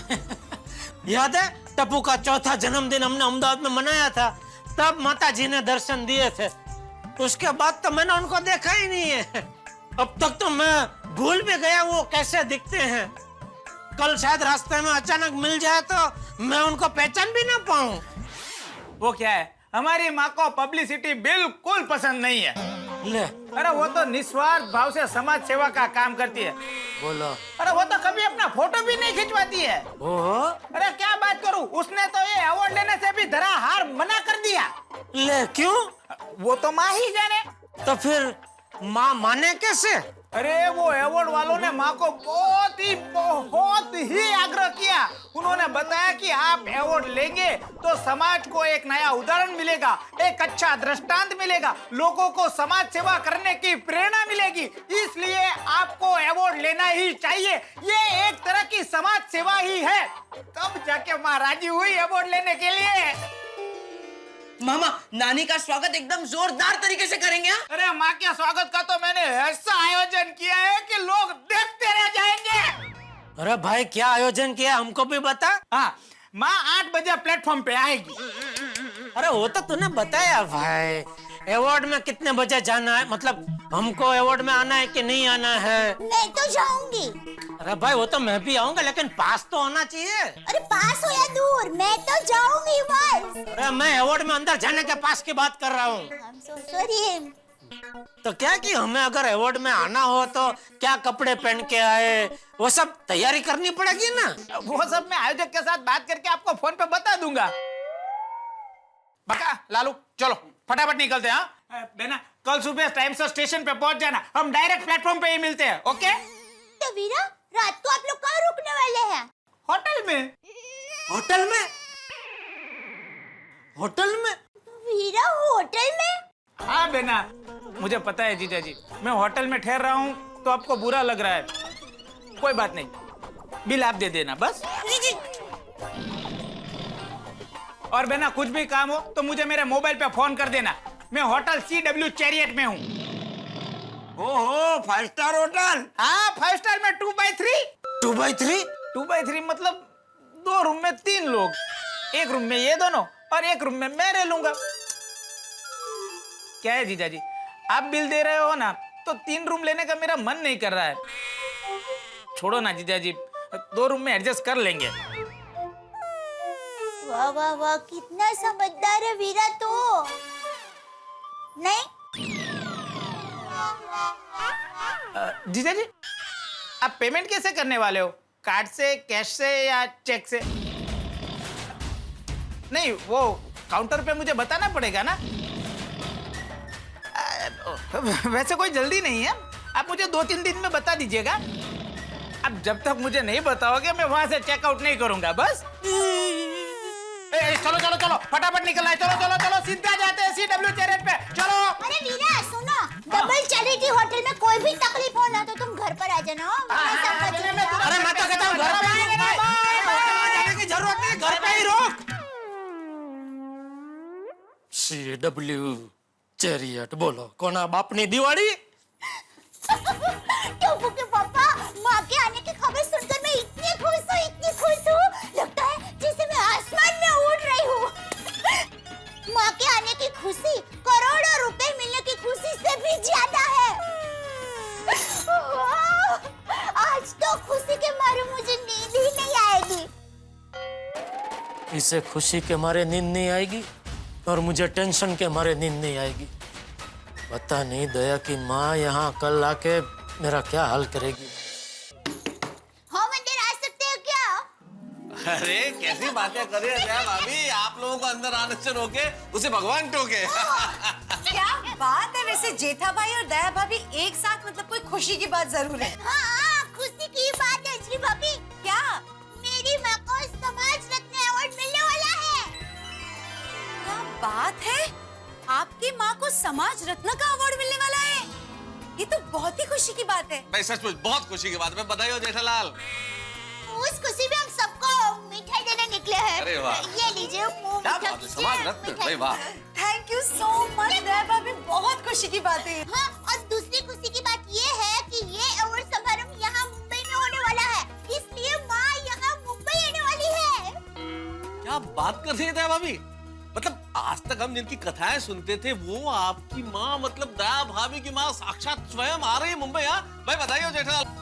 याद है टप्पू का चौथा जन्मदिन हमने अहमदाबाद में मनाया था, तब माता जी ने दर्शन दिए थे। उसके बाद तो मैंने उनको देखा ही नहीं है। अब तक तो मैं भूल भी गया वो कैसे दिखते हैं। कल शायद रास्ते में अचानक मिल जाए तो मैं उनको पहचान भी ना पाऊं। वो क्या है, हमारी माँ को पब्लिसिटी बिल्कुल पसंद नहीं है। ले अरे वो तो निस्वार्थ भाव से समाज सेवा का काम करती है। बोलो। अरे वो तो कभी अपना फोटो भी नहीं खिंचवाती है। ओहो। अरे क्या बात करूं, उसने तो ये अवार्ड लेने से भी धरा हार मना कर दिया। ले क्यों? वो तो माँ ही जाने। तो फिर माँ माने कैसे? अरे वो अवार्ड वालों ने माँ को बहुत ही आग्रह किया। उन्होंने बताया कि आप अवार्ड लेंगे तो समाज को एक नया उदाहरण मिलेगा, एक अच्छा दृष्टांत मिलेगा, लोगों को समाज सेवा करने की प्रेरणा मिलेगी, इसलिए आपको अवार्ड लेना ही चाहिए। ये एक तरह की समाज सेवा ही है। तब जाके माँ राजी हुई अवार्ड लेने के लिए। मामा, नानी का स्वागत एकदम जोरदार तरीके से करेंगे। अरे माँ के स्वागत का तो मैंने ऐसा आयोजन किया है कि लोग देखते रह जाएंगे। अरे भाई क्या आयोजन किया हमको भी बता। हाँ, माँ 8 बजे प्लेटफॉर्म पे आएगी। अरे वो तो तूने बताया भाई। अवार्ड में कितने बजे जाना है, मतलब हमको अवार्ड में आना है कि नहीं आना है? मैं तो जाऊंगी। अरे भाई वो तो मैं भी आऊंगा, लेकिन पास तो होना चाहिए। अरे पास हो या दूर, मैं तो जाऊंगी बस। अरे मैं अवार्ड में अंदर जाने के पास की बात कर रहा हूँ। I'm so sorry। तो क्या कि हमें अगर अवार्ड में आना हो तो क्या कपड़े पहन के आए, वो सब तैयारी करनी पड़ेगी ना। वो सब मैं आयोजक के साथ बात करके आपको फोन पे बता दूंगा। बका लालू चलो फटाफट निकलते हैं। हाँ बेना, कल सुबह टाइम से स्टेशन पे पहुंच जाना, हम डायरेक्ट प्लेटफॉर्म पे ही मिलते हैं। ओके? तो वीरा, रात को आप लोग कहाँ रुकने वाले हैं? होटल में। होटल में? होटल में? वीरा होटल में? हाँ बेना, मुझे पता है जीजा जी, मैं होटल में ठहर रहा हूँ तो आपको बुरा लग रहा है। कोई बात नहीं, बिल आप दे देना बस। और बेना कुछ भी काम हो तो मुझे मेरे मोबाइल पे फोन कर देना। मैं होटल CW चैरियट में हूँ। ओहो, 5 स्टार होटल। हाँ, 5 स्टार में 2x3। 2x3? 2x3 मतलब 2 रूम में 3 लोग, एक रूम में ये दोनों और एक रूम में मैं रह लूंगा। क्या है जीजा जी, आप बिल दे रहे हो ना, तो 3 रूम लेने का मेरा मन नहीं कर रहा है। छोड़ो ना जीजा जी, 2 रूम में एडजस्ट कर लेंगे। वाह वाह वाह, कितना समझदार है वीरा तो। नहीं? जीजा जी, आप पेमेंट कैसे करने वाले हो? कार्ड से, कैश से या चेक से? नहीं, वो काउंटर पे मुझे बताना पड़ेगा ना। वैसे कोई जल्दी नहीं है, आप मुझे 2-3 दिन में बता दीजिएगा। अब जब तक मुझे नहीं बताओगे मैं वहां से चेकआउट नहीं करूंगा बस। चलो चलो चलो फटाफट निकलना है। चलो चलो चलो सीधा जाते हैं CW चैरियट पे। चलो। अरे वीरा सुनो, डबल चैरिटी होटल में कोई भी तकलीफ हो ना तो तुम घर पर आ जाना। अरे मैं तो कहता हूँ घर पे ही जाने की जरूरत नहीं, घर पे ही रोक। CW चैरियट बोलो, कोना बापनी दिवाली? टोपू के पापा, माँ के आने की खबर सुनकर मैं इतनी खुश हूँ, लगता है जैसे मैं आसमान में उड़ रही हूँ। माँ के आने की खुशी करोड़ों रुपए मिलने की खुशी से भी ज्यादा है। आज तो खुशी के मारे मुझे नींद ही नहीं आएगी। इसे खुशी के मारे नींद नहीं आएगी और मुझे टेंशन के मारे नींद नहीं आएगी। पता नहीं दया की माँ यहाँ कल आके मेरा क्या हाल करेगी। हम अंदर आ सकते हैं क्या? अरे कैसी बातें कर रही है दया भाभी, आप लोगों को अंदर आने से रोके उसे भगवान टोके। क्या बात है, वैसे जेठा भाई और दया भाभी एक साथ, मतलब कोई खुशी की बात जरूर है। हाँ, खुशी की बात है श्री भाभी। क्या? मेरी माँ को समाज रत्न अवार्ड मिलने वाला है। क्या बात है, आपकी माँ को समाज रत्न का अवार्ड मिलने वाला है? ये तो बहुत ही खुशी की बात है। भाई सचमुच बहुत खुशी की बात है, बधाई हो जेठालाल। उस खुशी में हम सबको मिठाई देने निकले हैं। अरे वाह। ये लीजिए, मुंह क्या मीठा बात है, कीजिए, समाज रत्न, मिठाई भाई वाह। थैंक यू सो मच दया भाभी, बहुत खुशी की बात है। हाँ, और दूसरी खुशी की बात ये है कि ये अवार्ड समारोह यहाँ मुंबई में होने वाला है, इसलिए माँ यहाँ मुंबई आने वाली है। क्या बात कर रही है दया भाभी, मतलब आज तक हम जिनकी कथाएं सुनते थे वो आपकी माँ, मतलब दया भाभी की माँ साक्षात स्वयं आ रही है मुंबई। भाई बधाई हो जेठालाल।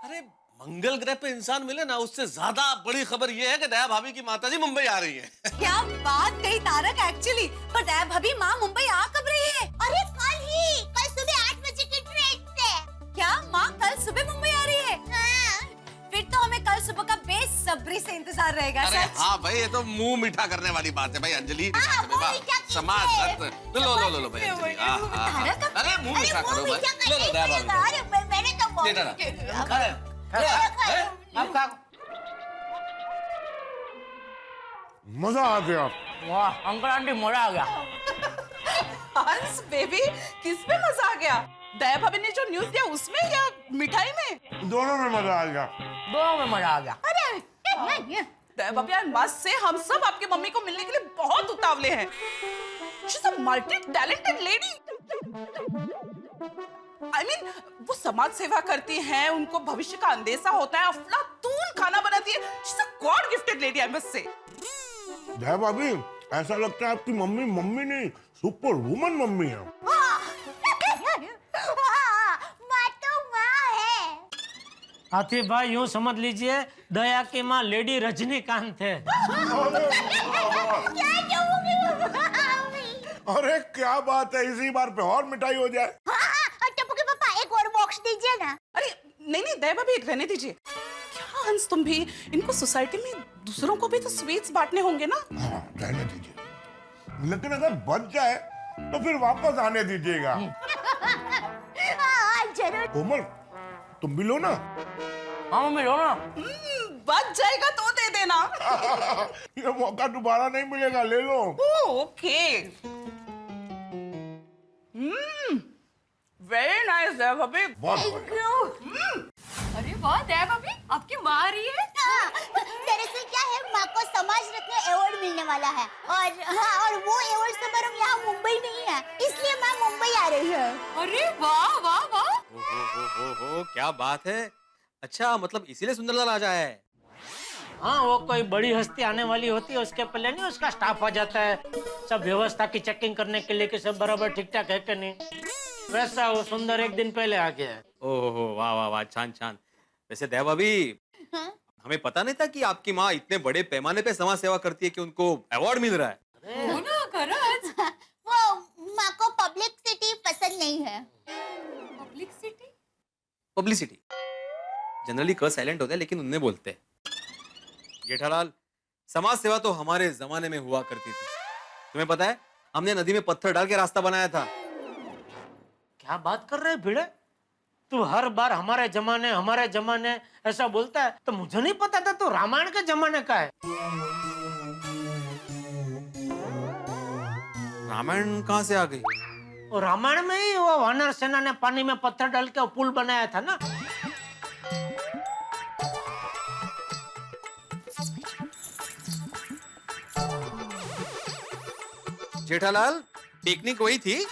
अरे मंगल ग्रह पे इंसान मिले ना, उससे ज्यादा बड़ी खबर ये है कि दया भाभी की माताजी मुंबई आ रही है। क्या बात कही तारक, एक्चुअली पर दया भाभी माँ मुंबई आ कब रही है? अरे कल सुबह 8 बजे की ट्रेन से। क्या माँ कल सुबह मुंबई आ रही है? हाँ। फिर तो हमें कल सुबह का बेसब्री से इंतजार रहेगा। अरे सच? हाँ भाई, ये तो मुंह मीठा करने वाली बात है भाई अंजलि। हाँ, मुंह मीठा कीजिए। समाज लो भाई अंजलि। अरे मुंह मीठा करो भाई। लो दया भाभी। अरे मैंने तो बहुत बेटा ना। मजा आ गया। वाह अंकल आंटी मजा आ गया। हंस बेबी, किस में मजा आ गया? दया भाभी ने जो न्यूज़ दिया उसमें या मिठाई में? दोनों में मजा आ गया। दोनों में मजा आ गया। अरे दया भाभी यार, मस्त से हम सब आपके मम्मी को मिलने के लिए बहुत उतावले हैं। She's a multi-talented lady. I mean, वो समाज सेवा करती हैं, उनको भविष्य का अंदेशा होता है, अफलातून खाना बनाती है। She's a God gifted lady, I must say. दया भाभी, ऐसा लगता है आपकी मम्मी मम्मी नहीं, सुपर वुमन मम्मी है। माँ तो माँ है। हाथी भाई यूँ समझ लीजिए दया की माँ लेडी रजनीकांत है। अरे क्या बात है, इसी बार पे और मिठाई हो जाए। टप्पू के पापा एक और बॉक्स दीजिए ना। अरे नहीं दया भाभी, रहने दीजिए। क्या हंस तुम भी, इनको सोसाइटी में दूसरों को भी तो स्वीट्स बांटने होंगे ना। हाँ, रहने दीजिए, लेकिन अगर बच जाए तो फिर वापस आने दीजिएगा। हाँ जरूर। कोमल तुम भी लो ना। हाँ मम्मी लो ना। बच जाएगा तो दे देना। ये मौका दोबारा नहीं मिलेगा, ले लो। ओके। वेरी नाइस दया भाभी। अरे वाह दया भाभी, आपकी माँ आ रही है। दरअसल क्या है, माँ को समाज रत्न अवार्ड मिलने वाला है और वो अवार्ड समारोह यहाँ मुंबई में ही है, इसलिए माँ मुंबई आ रही है। अरे वाह वाह वाह। हो क्या बात है। अच्छा मतलब इसीलिए सुंदरलाल आ जाए है। हाँ वो कोई बड़ी हस्ती आने वाली होती है, उसके पहले नहीं उसका स्टाफ आ जाता है, सब व्यवस्था की चेकिंग करने के लिए कि सब बराबर ठीक ठाक है कि नहीं। वैसा वो सुंदर एक दिन पहले आ गया है। ओहो वाह वाह वाह, छान छान। वैसे दया भाभी, हमें पता नहीं था कि आपकी माँ इतने बड़े पैमाने पे समाज सेवा करती है कि उनको अवार्ड मिल रहा है। वो माँ को पब्लिसिटी पसंद नहीं है। पब्लिसिटी जनरली क साइलेंट होता है लेकिन उनने बोलते हैं। जेठालाल, समाज सेवा तो हमारे जमाने में हुआ करती थी। तुम्हें पता है हमने नदी में पत्थर डाल के रास्ता बनाया था। क्या बात कर रहे भिड़े, तू हर बार हमारे जमाने ऐसा बोलता है, तो मुझे नहीं पता था तू रामायण के जमाने का है। रामायण कहाँ से आ गई? और रामायण में ही वो वानर सेना ने पानी में पत्थर डाल के पुल बनाया था ना। जेठालाल, टेक्निक वही थी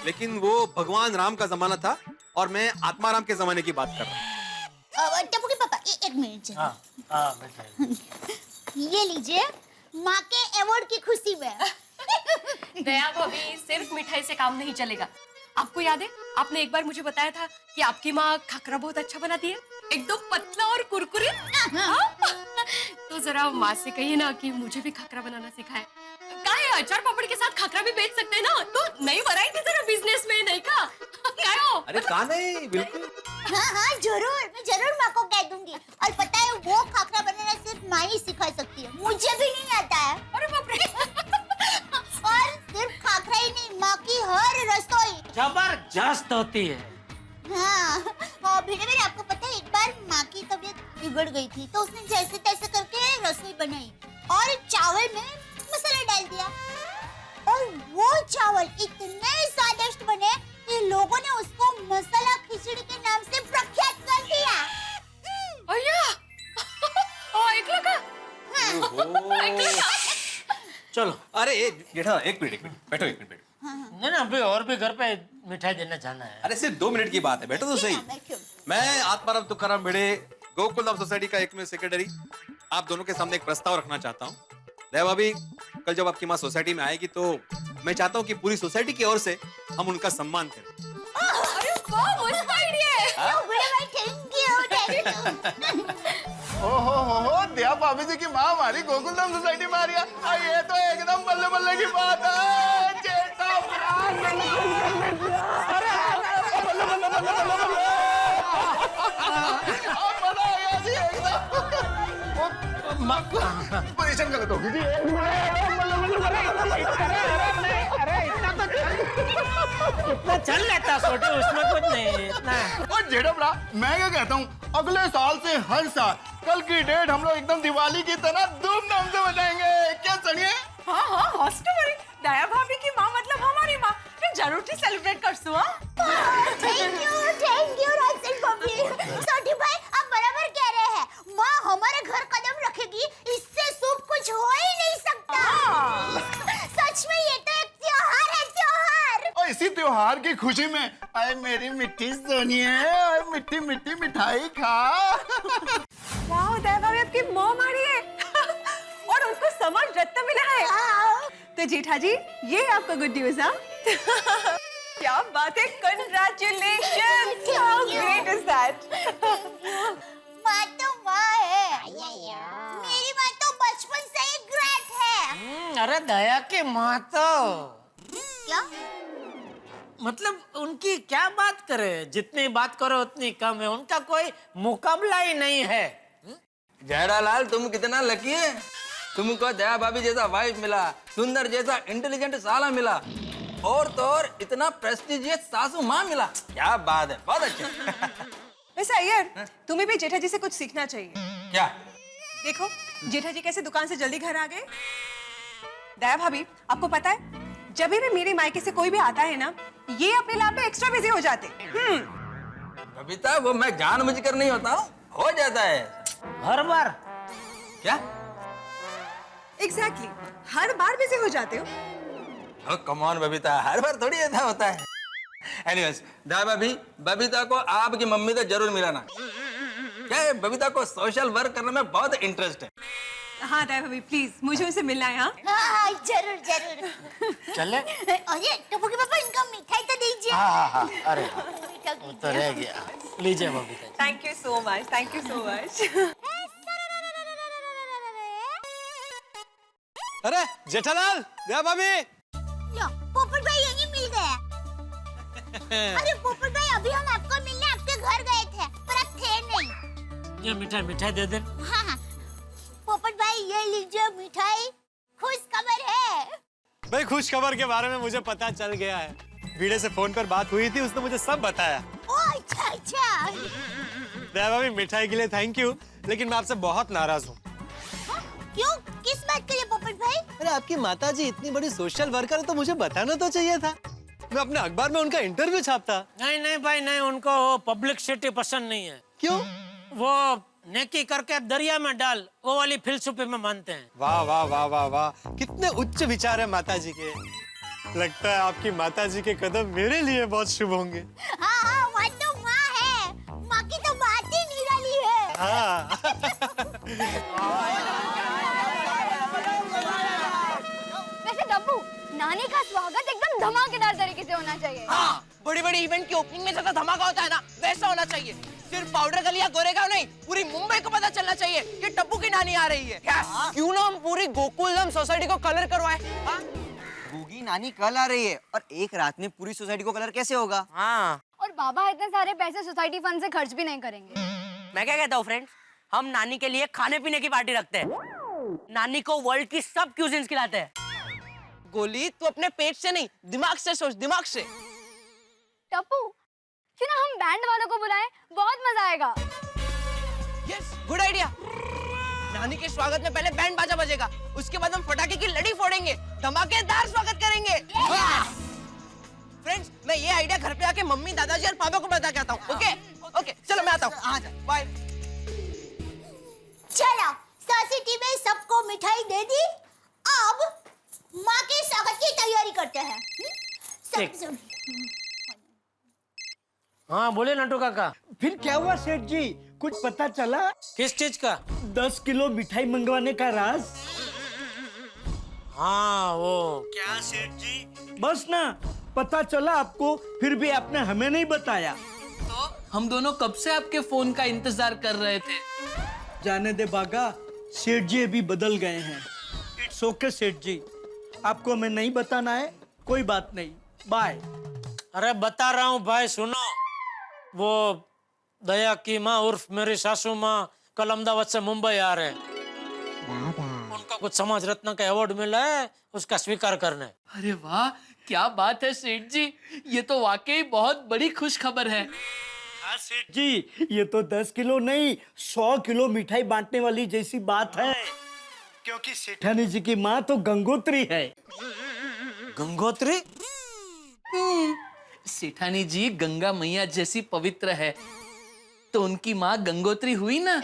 लेकिन वो भगवान राम का जमाना था और मैं आत्माराम के जमाने की बात कर रहा हूँ। टप्पू के पापा एक मिनट। ये लीजिए माँ के अवार्ड की खुशी में। दया भाभी, सिर्फ मिठाई से काम नहीं चलेगा। आपको याद है आपने एक बार मुझे बताया था कि आपकी माँ खाकरा बहुत अच्छा बनाती है, एकदम पतला और कुरकुरे। तो जरा माँ से कहिए ना कि मुझे भी खाकरा बनाना सिखाए। अचार पापड़ के साथ खाकरा भी बेच सकते हैं ना, तो नई वैरायटी जरा बिजनेस में नहीं का? अरे कहाँ नहीं, बिल्कुल। हाँ मैं जरूर माँ को कह दूंगी। और पता है वो खाकरा बनाना सिर्फ माँ ही सिखा सकती है, मुझे भी नहीं आता है। अरे बाप रे। और सिर्फ खाकरा ही नहीं, माँ की हर रसोई जबरदस्त होती है। हाँ और भिड़े आपको पता है एक बार माँ की तबीयत बिगड़ गई थी, तो उसने जैसे तैसे करके रसोई बनाई और चावल में मसाला डाल दिया और वो चावल इतने स्वादिष्ट बने कि लोगों ने उसको मसाला खिचड़ी के नाम से प्रख्यात कर दिया। चलो। अरे जेठा एक मिनट बैठो, एक मिनट बैठो। नहीं ना अभी और भी घर पे मिठाई देने जाना है। अरे सिर्फ 2 मिनट की बात है, बैठो तो सही। मैं आत्माराम तुकाराम भिड़े, गोकुलधाम सोसाइटी का एकमेव सेक्रेटरी, आप दोनों के सामने एक प्रस्ताव रखना चाहता हूँ। दया भाभी, कल जब आपकी माँ सोसाइटी में आएगी तो मैं चाहता हूँ कि पूरी सोसाइटी की ओर से हम उनका सम्मान करें। अरे वाह, मस्त आइडिया है। बड़े भाई थैंक यू। हो दया भाभी जी की माँ हमारी गोकुलधाम सोसाइटी में आ रही है। ये तो एकदम बल्ले बल्ले की बात है। जेठा पोजीशन गलत होगी जी। इतना चल लेता छोटे, उसमें कुछ नहीं इतना। और जेठा भरा, मैं क्या कहता हूँ, अगले साल से हर साल कल की डेट हम लोग एकदम दिवाली की तरह धूमधाम से बजाएंगे। क्या सुनिए? हाँ हाँ हॉस्टल दया भाभी की माँ मतलब हमारी माँ, मैं जरूर से सेलिब्रेट कर सू। थैंक यू राजन भाभी। सोटी भाई आप बराबर कह रहे हैं, माँ हमारे घर कदम रखेगी, इससे शुभ कुछ हो ही नहीं सकता। सच में ये तो एक त्योहार है, त्योहार। और इसी त्योहार की खुशी में आए मेरी मिट्टी सोनिए, और मिट्टी मिट्टी मिठाई खा। वाह दया भाभी आपकी मॉम आ रही है और उनको समाज रत्न मिला है। तो जेठा जी ये आपका गुड न्यूज। हाँ क्या बात है, congratulations. How great is that. माँ तो माँ है, मेरी माँ तो बचपन से ही ग्रेट है। अरे दया की माँ तो क्या मतलब उनकी क्या बात करे, जितनी बात करो उतनी कम है, उनका कोई मुकाबला ही नहीं है। जयरालाल तुम कितना लकी है, तुमको दया भाभी जैसा वाइफ मिला, सुंदर जैसा इंटेलिजेंट साला मिला, और तो और इतना प्रेस्टिजियस सासू माँ मिला। क्या बात है, बहुत अच्छा। वैसे अय्यर तुम्हें भी जेठा जी से कुछ सीखना चाहिए। क्या? देखो जेठा जी कैसे दुकान से जल्दी घर आ गए। दया भाभी आपको पता है, जब भी मेरे मायके से कोई भी आता है ना, ये अपने लाभ में एक्स्ट्रा बिजी हो जाते। बबीता वो मैं जानबूझकर नहीं होता हूँ, हो जाता है हर बार। क्या? एग्जैक्टली हर बार बिजी हो जाते हो। कम ऑन बबीता, हर बार थोड़ी ऐसा होता है। एनीवेज दया भाभी, बबीता को आपकी मम्मी तो जरूर मिलाना। क्या है, बबीता को सोशल वर्क करने में बहुत इंटरेस्ट है। हाँ दया भाभी प्लीज मुझे उनसे मिलना है। हाँ जरूर जरूर। चले। अरे टप्पू के पापा इनका मिठाई तो दीजिए। हाँ अरे मीठा वो तो रह गया, लीजिए Babita. Thank you so much, thank you so much. अरे जेठालाल, दया भाभी। लो पोपट भाई यहीं मिल गए। अरे पोपट भाई अभी हम आपको मिलने आपके घर गए थे, पर आप थे नहीं। ये मिठाई दे दे। हाँ पोपट भाई ये लीजिए मिठाई, खुश खबर है। भाई खुश खबर के बारे में मुझे पता चल गया है, वीड़े से फोन पर बात हुई थी, उसने मुझे सब बताया। ओ अच्छा। दया भाभी मिठाई के लिए थैंक यू, लेकिन मैं आपसे बहुत नाराज हूँ। क्यों, किस बात के लिए पोपट भाई? अरे आपकी माताजी इतनी बड़ी सोशल वर्कर है तो मुझे बताना तो चाहिए था, मैं अपने अखबार में उनका इंटरव्यू छापता। नहीं भाई नहीं, उनको वो पब्लिसिटी पसंद नहीं है। क्यों? वो नेकी करके दरिया में डाल, वो वाली फिलसफी में मानते हैं। वाह वाह वाह वाह वाह, कितने उच्च विचार है माताजी के। लगता है आपकी माताजी के कदम मेरे लिए बहुत शुभ होंगे। हाँ वो तो माँ है, माँ की तो बात ही निराली है। हाँ। वैसे डब्बू, नानी का स्वागत एकदम धमाकेदार तरीके से होना चाहिए। हाँ, बड़ी बड़ी इवेंट की ओपनिंग में जैसा धमाका होता है ना, वैसा होना चाहिए। सिर्फ पाउडर गली या गोरेगांव नहीं, पूरी मुंबई को पता चलना चाहिए कि टप्पू की नानी आ रही है। क्यों ना हम पूरी गोकुलधाम सोसाइटी को कलर करवाए। गूगी नानी कल आ रही है और एक रात में पूरी सोसाइटी को कलर कैसे होगा? हाँ। और बाबा इतने सारे पैसे सोसाइटी फंड से खर्च भी नहीं करेंगे। मैं क्या कहता हूँ फ्रेंड्स, हम नानी के लिए खाने पीने की पार्टी रखते हैं। नानी को वर्ल्ड की सब क्यूजिन्स खिलाते हैं। गोली तू अपने पेट से नहीं, दिमाग से सोच, दिमाग से। टप्पू, क्यों ना हम बैंड वालों को बुलाएं, बहुत मजा आएगा। Yes, good idea. नानी के स्वागत में पहले बैंड बाजा बजेगा, उसके बाद हम पटाखे की लड़ी फोड़ेंगे, धमाकेदार स्वागत करेंगे। फ्रेंड्स, मैं ये आइडिया घर पे आके मम्मी, दादाजी और पापा को बता के आता हूँ। ओके ओके, चलो मैं आता हूँ। बाय। चलो सोसाइटी में सबको मिठाई दे दी, अब माँ के स्वागत की तैयारी करते हैं। सब हाँ बोले नटू काका। फिर क्या हुआ सेठ जी, कुछ पता चला? किस चीज का? 10 किलो मिठाई मंगवाने का राज। हाँ वो क्या सेठ जी? बस ना, पता चला आपको, फिर भी आपने हमें नहीं बताया। तो हम दोनों कब से आपके फोन का इंतजार कर रहे थे। जाने दे बागा, सेठ जी अभी बदल गए हैं। इट्स ओके सेठ जी, आपको हमें नहीं बताना है, कोई बात नहीं, बाय। अरे बता रहा हूँ भाई, सुनो। वो दया की माँ उर्फ मेरी सासू माँ कल अहमदाबाद से मुंबई आ रहे हैं। उनका कुछ समाज रत्न का अवार्ड मिला है, उसका स्वीकार करने। अरे वाह, क्या बात है सेठ जी, ये तो वाकई बहुत बड़ी खुश खबर है। हाँ सेठ जी, ये तो 10 किलो नहीं 100 किलो मिठाई बांटने वाली जैसी बात है, क्योंकि सेठानी जी की माँ तो गंगोत्री है। गंगोत्री? सेठानी जी गंगा मैया जैसी पवित्र है, तो उनकी माँ गंगोत्री हुई ना।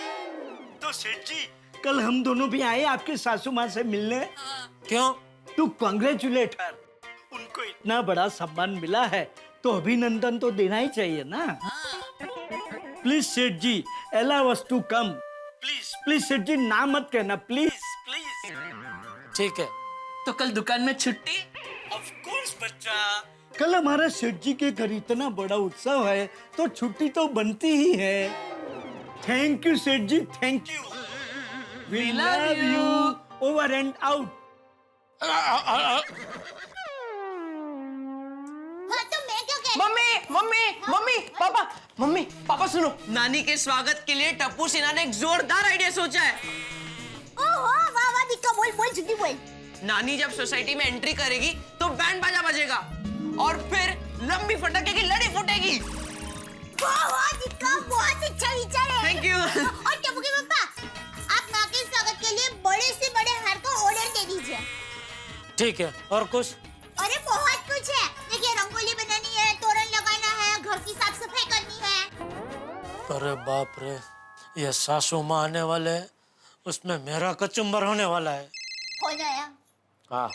तो सेठ जी, कल हम दोनों भी आए आपके सासू माँ से मिलने। क्यों? टू कांग्रेचुलेट हर। उनको इतना बड़ा सम्मान मिला है तो अभिनंदन तो देना ही चाहिए ना। Please Seth ji, allow us to come. Please please Seth ji, ना मत कहना, प्लीज प्लीज। ठीक है, तो कल दुकान में छुट्टी? ऑफ कोर्स बच्चा, कल हमारा सेठ जी के घर इतना बड़ा उत्सव है तो छुट्टी तो बनती ही है। Thank you Seth ji, thank you. We love you. Over and out. हाँ तो मैं क्या कह mummy mummy mummy papa, mummy papa सुनो, नानी के स्वागत के लिए टप्पू सिन्हा ने एक जोरदार आइडिया सोचा है। ओहो, वाह वाह दिक्का, बोल बोल जल्दी बोल। नानी जब सोसाइटी में एंट्री करेगी तो बैंड बाजा बजेगा और फिर लंबी फटाके की लड़ी फूटेगी। वाह वाह दिक्का, बहुत अच्छा विचार है। Thank you. और टप्पू के पापा, आप माँ के स्वागत के लिए बड़े से बड़े हार का ऑर्डर दे दीजिए। ठीक है, और कुछ? अरे बहुत कुछ है, देखिए रंगोली बनानी है, तोरण लगाना है, घर की साफ सफाई करनी है। अरे बाप रे, ये सासू माँ आने वाले हैं, उसमें मेरा कचुम्बर होने वाला है। फोन आया। हाँ,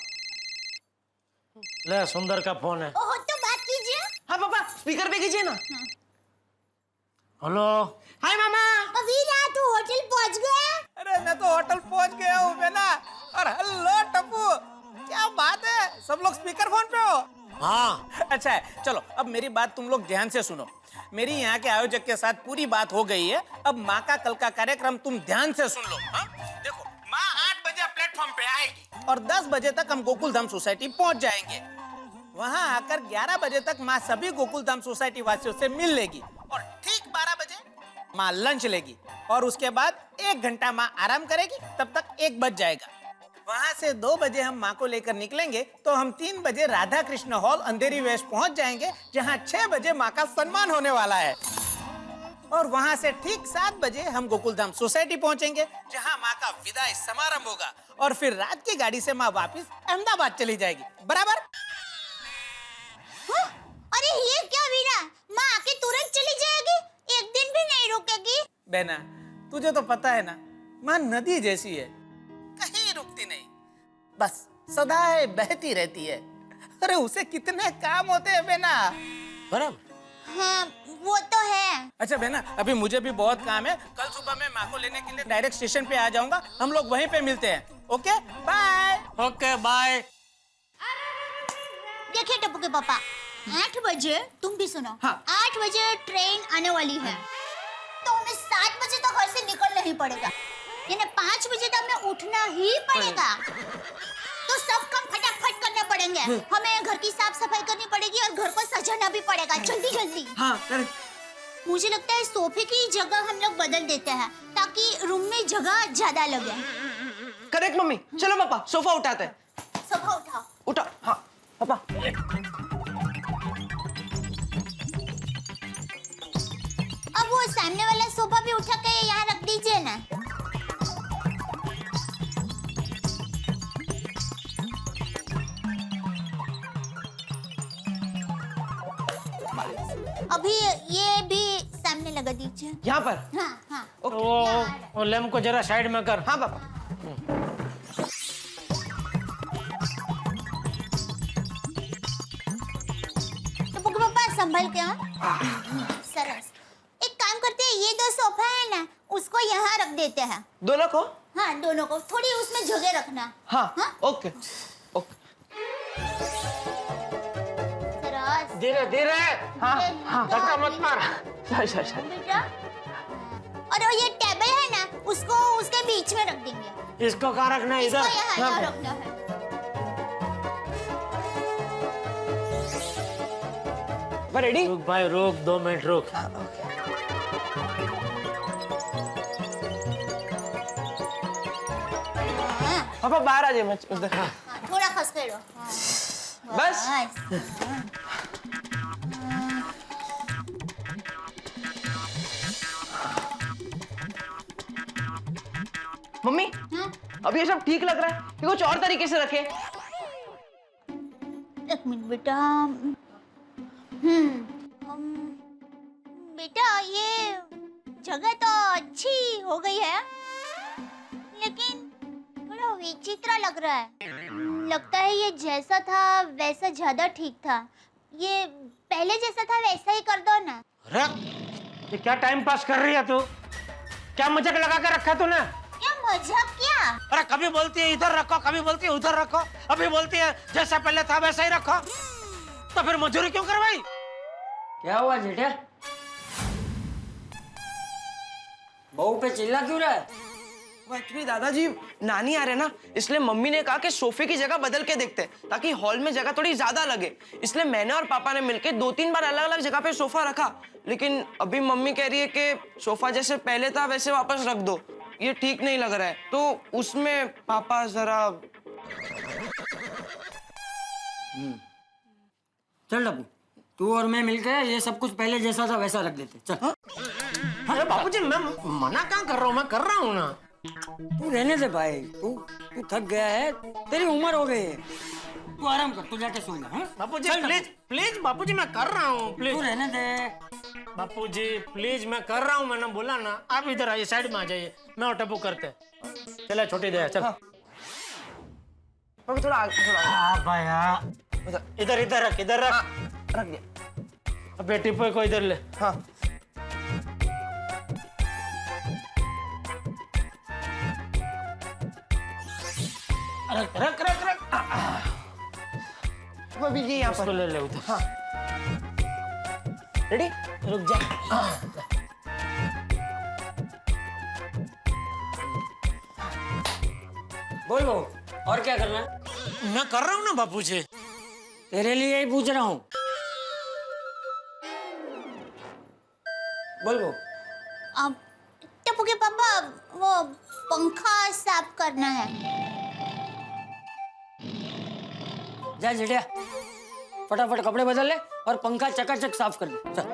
ले सुंदर का फोन है। ओहो, तो बात कीजिए। हाँ पापा, स्पीकर पे कीजिए ना। हेलो। हाय मामा। वीरा, तू होटल पहुंच गया? अरे मैं तो होटल पहुंच गया हूँ बेना। और हेलो टप्पू, क्या बात है, सब लोग स्पीकर फोन पे हो? हाँ। अच्छा है, चलो अब मेरी बात तुम लोग ध्यान से सुनो। मेरी यहाँ के आयोजक के साथ पूरी बात हो गई है, अब माँ का कल का कार्यक्रम तुम ध्यान से सुन लो। हाँ? देखो, माँ 8 बजे प्लेटफॉर्म पे आएगी और 10 बजे तक हम गोकुल धाम सोसाइटी पहुँच जाएंगे। वहाँ आकर 11 बजे तक माँ सभी गोकुल धाम सोसाइटी वासियों से मिल लेगी और ठीक 12 बजे माँ लंच लेगी और उसके बाद 1 घंटा माँ आराम करेगी, तब तक 1 बज जाएगा। वहाँ से 2 बजे हम माँ को लेकर निकलेंगे तो हम 3 बजे राधा कृष्ण हॉल अंधेरी वेश पहुँच जाएंगे, जहाँ 6 बजे माँ का सम्मान होने वाला है। और वहाँ से ठीक 7 बजे हम गोकुलधाम सोसाइटी पहुँचेंगे, जहाँ माँ का विदाई समारंभ होगा और फिर रात की गाड़ी से माँ वापिस अहमदाबाद चली जाएगी। बराबर? हाँ? अरे ये क्या वीरा, माँ आके तुरंत चली जाएगी, एक दिन भी नहीं रुकेगी? बहना, तुझे तो पता है ना, माँ नदी जैसी है, कहीं रुकती नहीं, बस सदा बहती रहती है। अरे उसे कितने काम होते हैं बहना। बराबर। हाँ, वो तो है। अच्छा बहना, अभी मुझे भी बहुत काम है, कल सुबह मैं माँ को लेने के लिए डायरेक्ट स्टेशन पे आ जाऊंगा, हम लोग वहीं पे मिलते हैं। Okay bye. Okay bye. देखिए टप्पू के पापा, 8 बजे, तुम भी सुनो, हाँ। 8 बजे ट्रेन आने वाली है, तो हमें 7 बजे तक घर से निकलना ही पड़ेगा, यानी 5 बजे तक हमें उठना ही पड़ेगा। तो सब काम फटाफट करने पड़ेंगे, हमें घर की साफ सफाई करनी पड़ेगी और घर को सजाना भी पड़ेगा जल्दी जल्दी। हाँ, मुझे लगता है सोफे की जगह हम लोग बदल देते हैं ताकि रूम में जगह ज्यादा लगे। करेक्ट मम्मी, चलो पापा सोफा उठाते हैं। सोफा उठाओ। उठा। हाँ पापा। अब वो सामने वाला सोफा भी उठा के यहाँ रख दीजिए ना। अभी ये भी सामने लगा दीजिए। यहाँ पर? हाँ हाँ। वो लैम्प को जरा साइड में कर। हाँ पापा। तो पापा संभल के। सरस। एक काम करते हैं, ये 2 सोफा है ना, उसको यहाँ रख देते हैं। दोनों को? हाँ दोनों को, थोड़ी उसमें जगह रखना। हाँ, हाँ? Okay okay. सरस। धीरे धीरे। हाँ हाँ। धक्का मत मार। बेटा, और वो ये टेबल है ना, उसको उसके बीच में रख देंगे। इसको कहाँ रखना है? इधर इसको यहाँ रखना है। रेडी? रुक भाई, रुक 2 मिनट रुक। पापा बाहर आ जाए, मैं उधर। हाँ, थोड़ा खसके लो। बस? मम्मी, अब ये सब ठीक लग रहा है कि कुछ और तरीके से रखे? एक मिनट बेटा। बेटा, ये जगह तो अच्छी हो गई है, लेकिन थोड़ा विचित्र लग रहा है। लगता है ये जैसा था वैसा ज्यादा ठीक था। ये पहले जैसा था वैसा ही कर दो ना। अरे ये क्या टाइम पास कर रही है तू? क्या मजाक लगा के रखा तूने? क्या मजाक? क्या? अरे कभी बोलती है इधर रखो, कभी बोलती है उधर रखो, अभी बोलती है जैसा पहले था वैसा ही रखो। तो फिर मजूरी क्यों करवाई? क्या हुआ जेठा? बहू पे चिल्ला क्यों रहा है? एक्चुअली दादाजी नानी आ रहे ना, इसलिए मम्मी ने कहा कि सोफे की जगह बदल के देखते हैं ताकि हॉल में जगह थोड़ी ज्यादा लगे। इसलिए मैंने और पापा ने मिलके 2-3 बार अलग अलग जगह पे सोफा रखा, लेकिन अभी मम्मी कह रही है कि सोफा जैसे पहले था वैसे वापस रख दो, ये ठीक नहीं लग रहा है। तो उसमें पापा जरा चल डब्बू, तू और मैं मिलकर ये सब कुछ पहले जैसा था वैसा रख देते। चल। अरे बापूजी, मैं मना कहाँ कर रहा हूँ? मैं कर रहा हूँ ना। तू रहने दे भाई, तू थक गया है, तेरी उम्र हो गई है, तू आराम कर, तू जाके सोना। हाँ बापूजी प्लीज प्लीज, बापूजी मैं कर रहा हूँ, प्लीज तू रहने दे। बापूजी प्लीज, मैं कर रहा हूँ, मैंने बोला ना। आप इधर आइए, साइड में आ जाइए, मैं और टप्पू करते। चला छोटी दया, चल। थोड़ा हाँ भाई, इधर इधर रख, इधर रख, रख दिया। अब बेटी को इधर ले। हाँ रख रख रख रख। अभी ये यहाँ पर ले ले उधर। हाँ रेडी? रुक जा। बोल बहू, और क्या करना है? मैं कर रहा हूँ ना बापूजी। तेरे लिए ही पूछ रहा हूँ। बोल बहू। अब टप्पू के पापा, वो पंखा साफ करना है। जा जेठिया, फटाफट कपड़े बदल ले और पंखा चकाचक साफ कर दे। चल।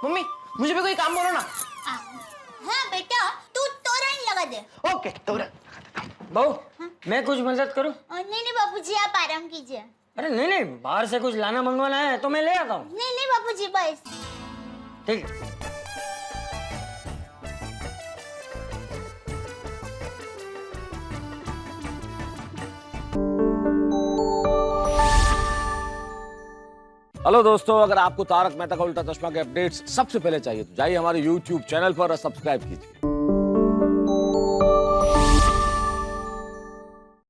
मम्मी, मुझे भी कोई काम बोलो ना। हाँ बेटा, तू तोरण लगा दे। ओके, तोरण। बहू, मैं कुछ मदद करूं? नहीं नहीं बापूजी, आप आराम कीजिए। अरे नहीं नहीं, बाहर से कुछ लाना मंगवाना है तो मैं ले आता हूँ। नहीं नहीं बापूजी, बस। ठीक है। हेलो दोस्तों, अगर आपको तारक मेहता का उल्टा चश्मा के अपडेट्स सबसे पहले चाहिए तो जाइए हमारे YouTube चैनल पर और सब्सक्राइब कीजिए।